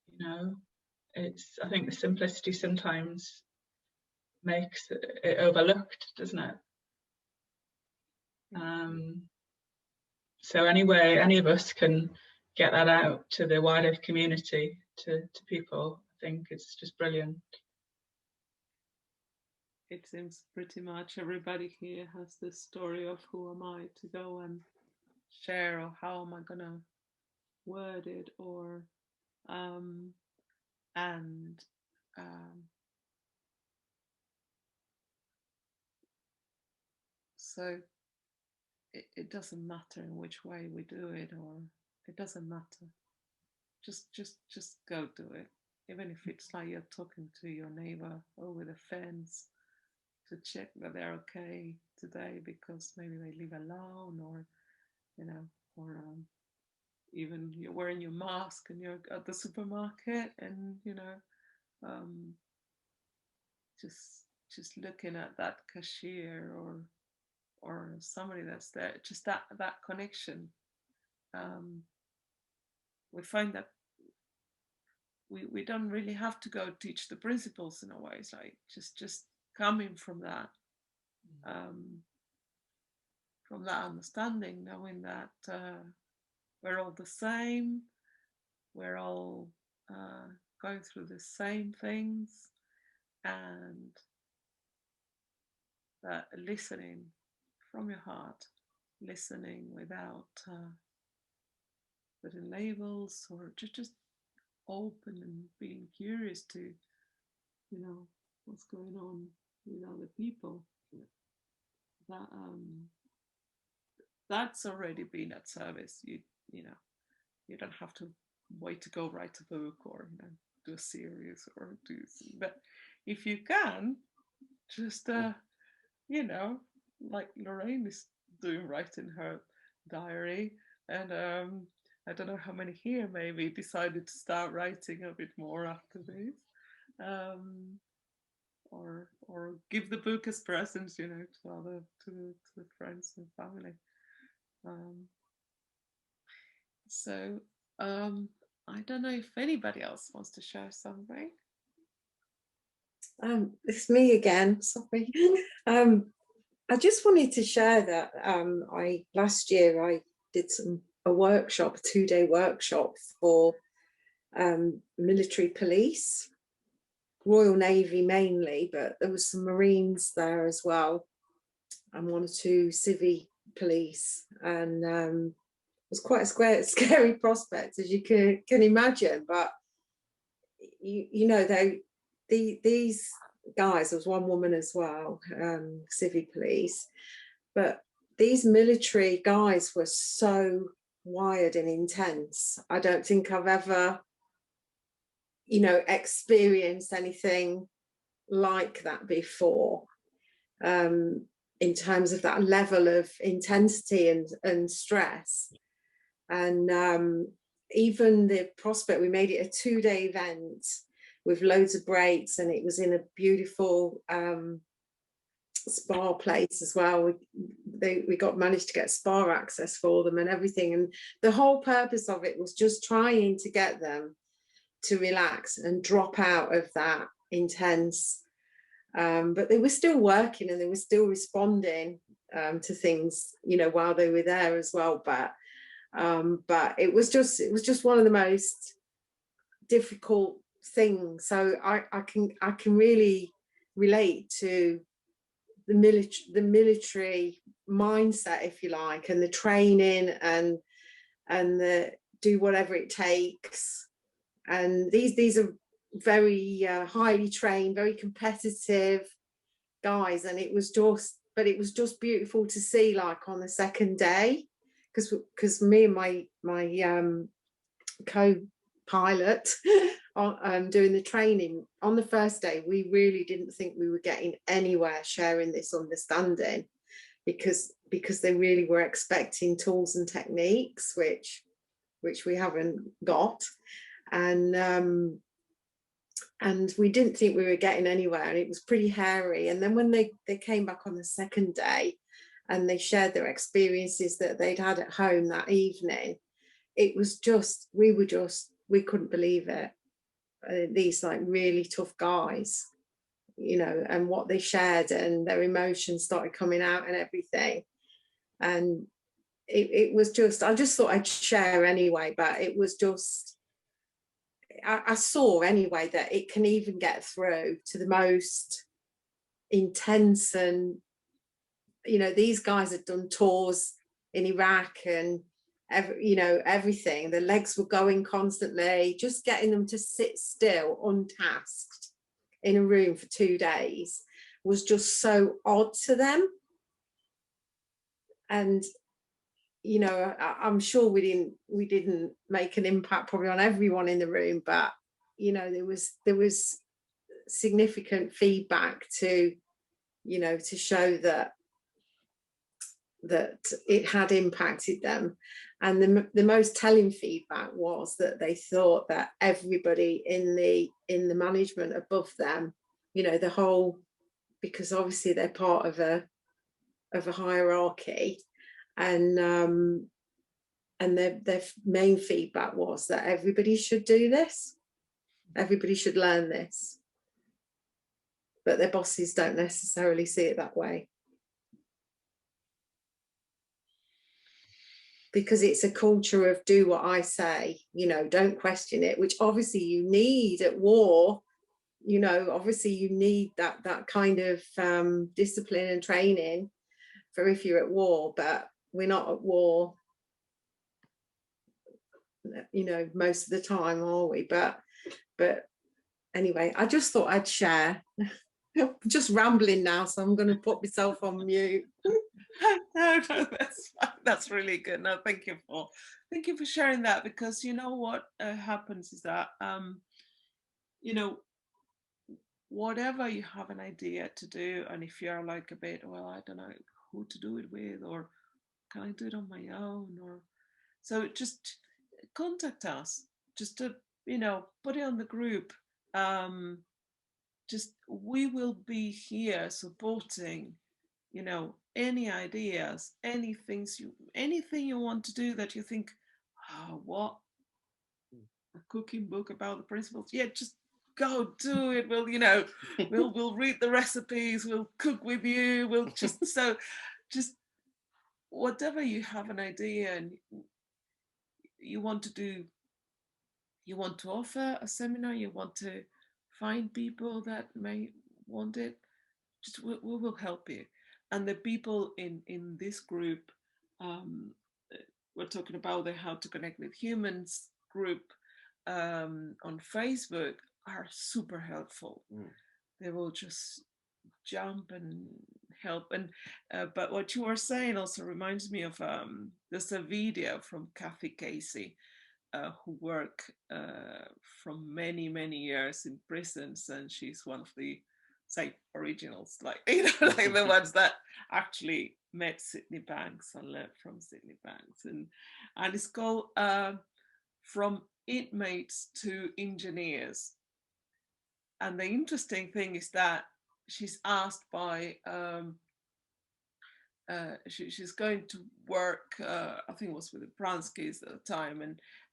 you know, I think the simplicity sometimes makes it overlooked, doesn't it? So anyway, any of us can get that out to the wider community, to people. I think it's just brilliant. It seems pretty much everybody here has this story of who am I to go and share, or how am I gonna word it, or so it doesn't matter in which way we do it, or it doesn't matter. Just go do it, even if it's like you're talking to your neighbor over the fence to check that they're okay today because maybe they live alone, or, you know, or even you're wearing your mask and you're at the supermarket, and, you know, just looking at that cashier or somebody that's there, just that connection. We find that we don't really have to go teach the principles in a way. It's like just coming from that understanding, knowing that we're all the same, we're all going through the same things, and that listening from your heart, listening without putting labels, or just open and being curious to, you know, what's going on with other people, that that's already been at service. You know, you don't have to wait to go write a book or, you know, do a series or do, but if you can just you know, like Lorraine is doing, writing her diary, and I don't know how many here maybe decided to start writing a bit more after this, or give the book as presents, you know, to other to friends and family. So I don't know if anybody else wants to share something. It's me again, sorry. I just wanted to share that last year I did a workshop, a 2-day workshop for military police, Royal Navy mainly, but there was some Marines there as well, and 1 or 2 civvy police, and it was quite a scary prospect, as you can imagine. But you know, these guys, there was 1 woman as well, civvy police, but these military guys were so wired and intense. I don't think I've ever, you know, experienced anything like that before, in terms of that level of intensity and stress. And even the prospect, we made it a 2-day event with loads of breaks, and it was in a beautiful spa place as well. We managed to get spa access for them and everything, and the whole purpose of it was just trying to get them to relax and drop out of that intense, but they were still working and they were still responding to things, you know, while they were there as well. But it was just one of the most difficult things. So I can really relate to the military mindset, if you like, and the training and the do whatever it takes. And these are very highly trained, very competitive guys, and it was just beautiful to see, like on the second day, because me and my co-pilot doing the training on the first day, we really didn't think we were getting anywhere sharing this understanding, because they really were expecting tools and techniques which we haven't got, and we didn't think we were getting anywhere, and it was pretty hairy. And then when they came back on the second day and they shared their experiences that they'd had at home that evening, it was just, we couldn't believe it. These like really tough guys, you know, and what they shared, and their emotions started coming out and everything. And it was just, I just thought I'd share anyway, but it was just, I saw anyway that it can even get through to the most intense. And, you know, these guys had done tours in Iraq and you know, everything. The legs were going constantly. Just getting them to sit still, untasked, in a room for 2 days was just so odd to them. And, you know, I'm sure we didn't make an impact probably on everyone in the room, but, you know, there was significant feedback to, you know, to show that it had impacted them. And the most telling feedback was that they thought that everybody in the management above them, you know, the whole, because obviously they're part of a hierarchy, and their main feedback was that everybody should do this, everybody should learn this, but their bosses don't necessarily see it that way, because it's a culture of do what I say, you know, don't question it, which obviously you need at war. You know, obviously you need that kind of discipline and training for if you're at war, but we're not at war you know, most of the time, are we? But anyway, I just thought I'd share. Just rambling now, so I'm going to put myself on mute. No, that's fine. That's really good. No, thank you for sharing that, because you know what happens is that you know, whatever you have an idea to do, and if you're like a bit, well, I don't know who to do it with, or can I do it on my own, or so, just contact us, just to, you know, put it on the group. Just, we will be here supporting, you know, any ideas, anything you want to do that you think, oh, what, a cooking book about the principles? Yeah, just go do it. We'll, you know, we'll read the recipes, we'll cook with you, we'll just just whatever you have an idea and you want to do, you want to offer a seminar, you want to find people that may want it, just we will help you. And the people in this group, we're talking about the How to Connect with Humans group on Facebook, are super helpful. They will just jump and help. And but what you were saying also reminds me of there's a video from Kathy Casey, who work from many years in prisons, and she's one of the, say, originals, like, you know, like the ones that actually met Sydney Banks and learned from Sydney Banks, and it's called From Inmates to Engineers. And the interesting thing is that she's asked by she's going to work, I think it was with the Branskys at the time,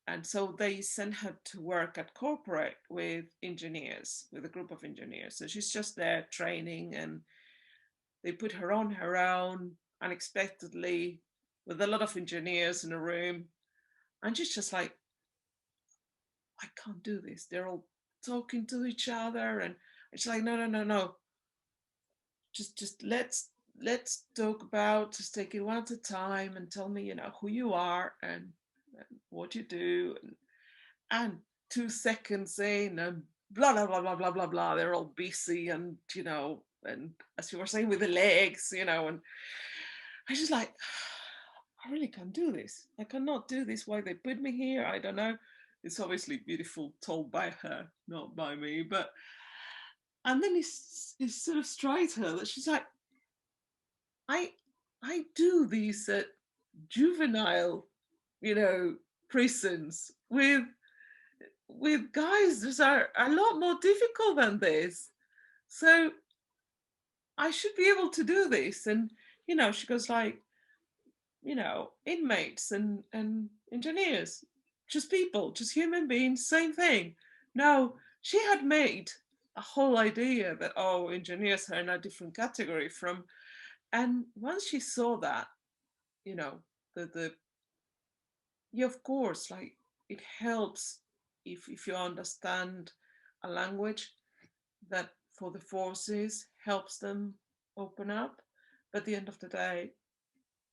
and so they sent her to work at corporate with engineers, with a group of engineers. So she's just there training, and they put her on her own unexpectedly with a lot of engineers in a room, and she's just like, I can't do this. They're all talking to each other, and it's like, no. Just let's talk about, just take it one at a time and tell me, you know, who you are and what you do, and 2 seconds in, and blah blah blah blah blah blah blah, they're all busy, and you know, and as you were saying with the legs, you know, and I just like, I really can't do this. I cannot do this. Why they put me here, I don't know. It's obviously beautiful told by her, not by me, but and then it sort of strikes her that she's like, I do these at juvenile, you know, prisons with guys that are a lot more difficult than this. So I should be able to do this. And, you know, she goes like, you know, inmates and engineers, just people, just human beings, same thing. No, she had made a whole idea that, oh, engineers are in a different category from, and once she saw that, you know, yeah, of course, like, it helps if you understand a language that for the forces helps them open up. But at the end of the day,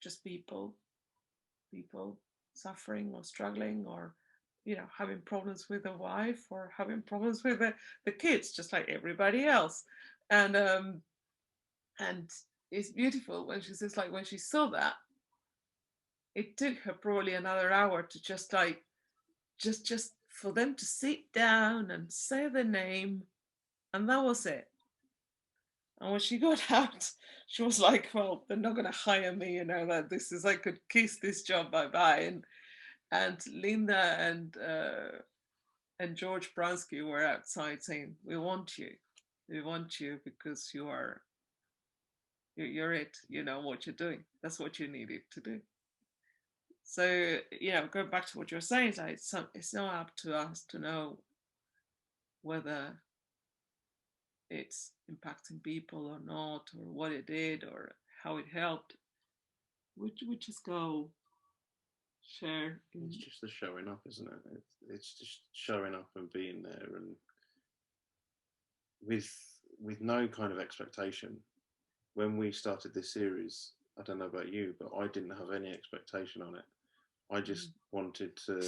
just people suffering or struggling, or, you know, having problems with a wife, or having problems with the kids, just like everybody else. And it's beautiful when she says, like, when she saw that, it took her probably another hour to just like, just for them to sit down and say the name, and that was it. And when she got out, she was like, well, they're not going to hire me, you know, that this is, I could kiss this job bye-bye. And Linda and George Bransky were outside saying, we want you because you're it, you know what you're doing, that's what you needed to do. So, you know, going back to what you're saying, like, it's not up to us to know whether it's impacting people or not, or what it did, or how it helped. We just go share. It's just the showing up, isn't it? It's just showing up and being there, and with no kind of expectation. When we started this series, I don't know about you, but I didn't have any expectation on it. I just wanted to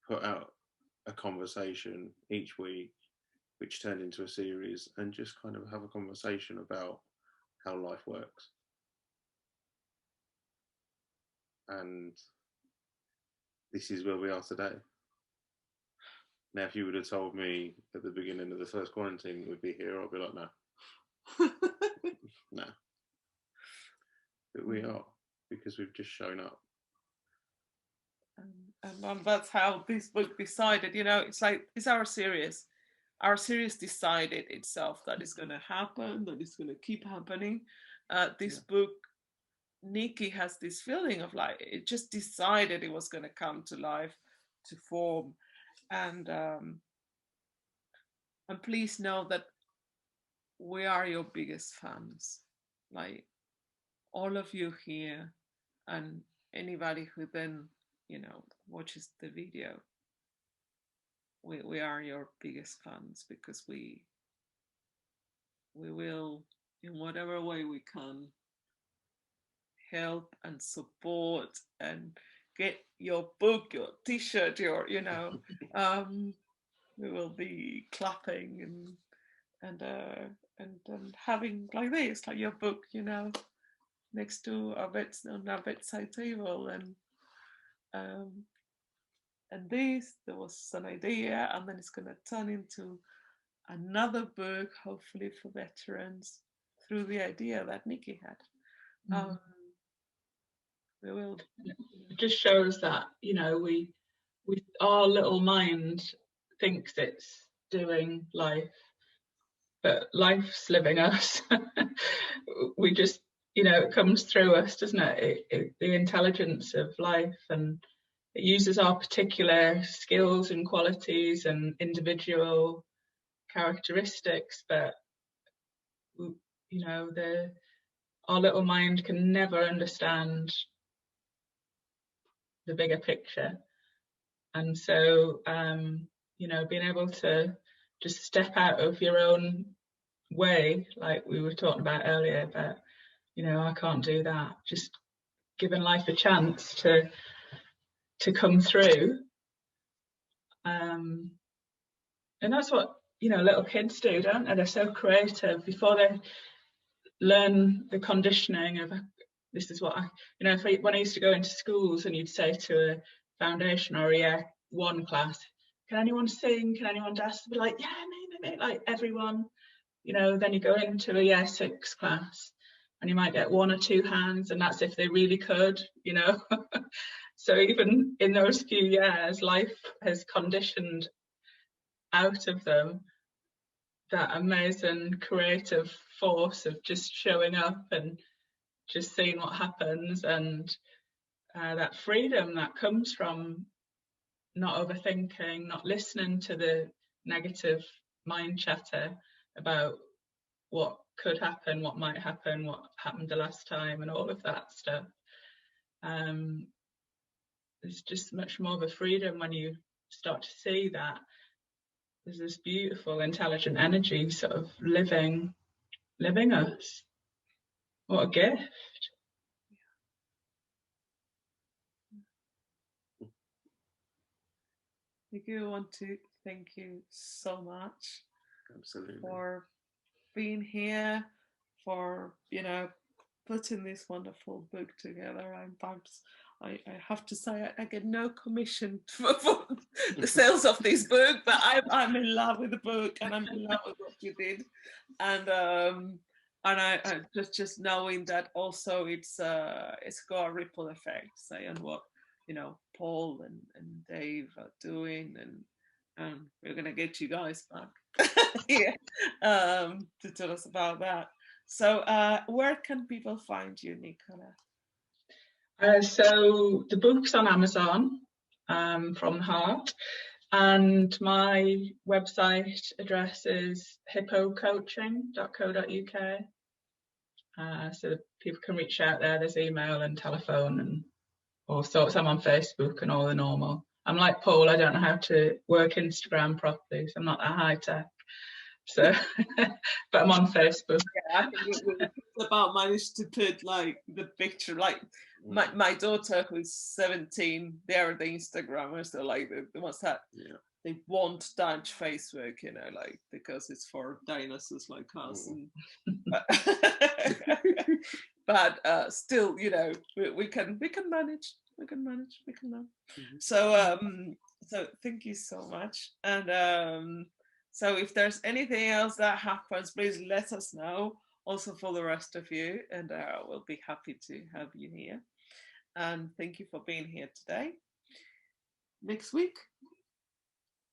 put out a conversation each week, which turned into a series, and just kind of have a conversation about how life works. And this is where we are today. Now, if you would have told me at the beginning of the first quarantine we'd be here, I'd be like, no. No. But we are, because we've just shown up. And that's how this book decided, you know, it's like, it's our series. Our series decided itself that it's going to happen, that it's going to keep happening. This book, Nicky has this feeling of like, it just decided it was going to come to life, to form. And please know that we are your biggest fans. Like, all of you here, and anybody who then, you know, watches the video, we are your biggest fans, because we will, in whatever way we can, help and support and get your book, your t-shirt, your, you know, we will be clapping and having like this, like your book, you know, next to our on our bedside table. And this, there was an idea, and then it's going to turn into another book, hopefully for veterans, through the idea that Nicky had. We will. It just shows that, you know, we our little mind thinks it's doing life, but life's living us. We just, you know, it comes through us, doesn't it? The intelligence of life, and it uses our particular skills and qualities and individual characteristics, but, you know, our little mind can never understand the bigger picture. And so, you know, being able to just step out of your own way, like we were talking about earlier, but, you know, I can't do that. Just giving life a chance to come through. And that's what, you know, little kids do, don't they? They're so creative before they learn the conditioning of, this is what I, you know, when I used to go into schools and you'd say to a foundation or a year one class, can anyone sing? Can anyone dance? They'd be like, yeah, me, like everyone. You know, then you go into a year 6 class and you might get 1 or 2 hands, and that's if they really could, you know. So even in those few years, life has conditioned out of them that amazing creative force of just showing up and just seeing what happens, and that freedom that comes from not overthinking, not listening to the negative mind chatter about what could happen, what might happen, what happened the last time, and all of that stuff. There's just much more of a freedom when you start to see that there's this beautiful, intelligent energy sort of living us. What a gift. I do want to thank you so much. Absolutely. For being here, for, you know, putting this wonderful book together. I have to say I get no commission for the sales of this book, but I'm in love with the book, and I'm in love with what you did, and I just knowing that also it's got a ripple effect, say, on what, you know, Paul and Dave are doing, and we're gonna get you guys back here to tell us about that. So where can people find you, Nicola? So the book's on Amazon, from the heart, and my website address is hippocoaching.co.uk. So people can reach out there. There's email and telephone and all sorts. I'm on Facebook and all the normal. I'm like Paul, I don't know how to work Instagram properly, so I'm not that high tech. So, but I'm on Facebook. Yeah, I think about managed to put like the picture, like my daughter who's 17, they're the Instagrammers, they're like the ones that they won't touch Facebook, you know, like because it's for dinosaurs like us. And, but still, you know, we can manage. We can manage. So so thank you so much. And so if there's anything else that happens, please let us know. Also for the rest of you, and we'll be happy to have you here. And thank you for being here today. Next week,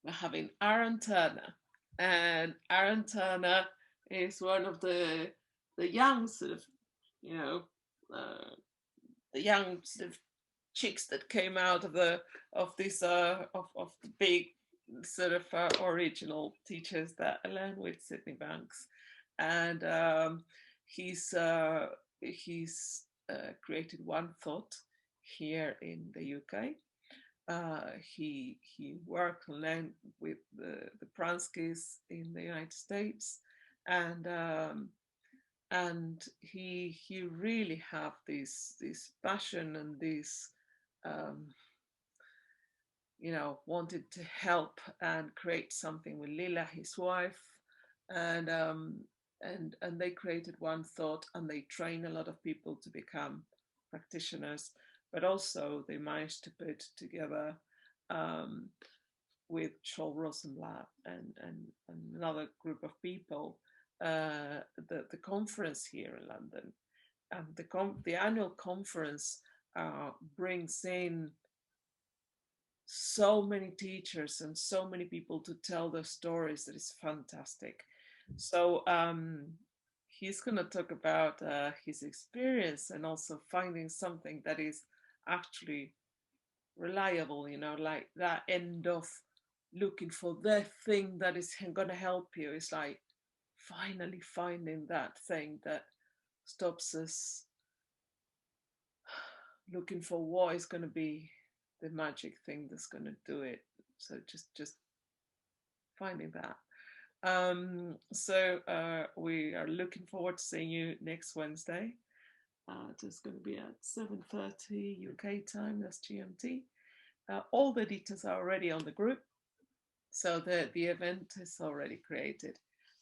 we're having Aaron Turner, and Aaron Turner is one of the young sort of, you know, the young sort of chicks that came out of the big sort of original teachers that I learned with Sydney Banks, and he's created One Thought here in the UK. He worked and learned with the Pranskys in the United States, and he really have this passion and this you know, wanted to help and create something with Lila, his wife, and they created One Thought, and they train a lot of people to become practitioners, but also they managed to put together with Joel Rosenblatt and another group of people the conference here in London. And the annual conference brings in so many teachers and so many people to tell their stories that is fantastic. So he's going to talk about his experience and also finding something that is actually reliable, you know, like that end of looking for the thing that is going to help you. It's like finally finding that thing that stops us looking for what is going to be the magic thing that's going to do it. So just finding that. So we are looking forward to seeing you next Wednesday. It's going to be at 7:30 UK time, that's GMT. All the details are already on the group, so the event is already created.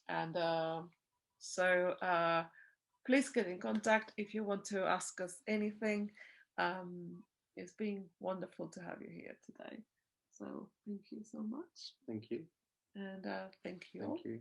And so please get in contact if you want to ask us anything. It's been wonderful to have you here today. So thank you so much. Thank you. And thank you all. Thank you.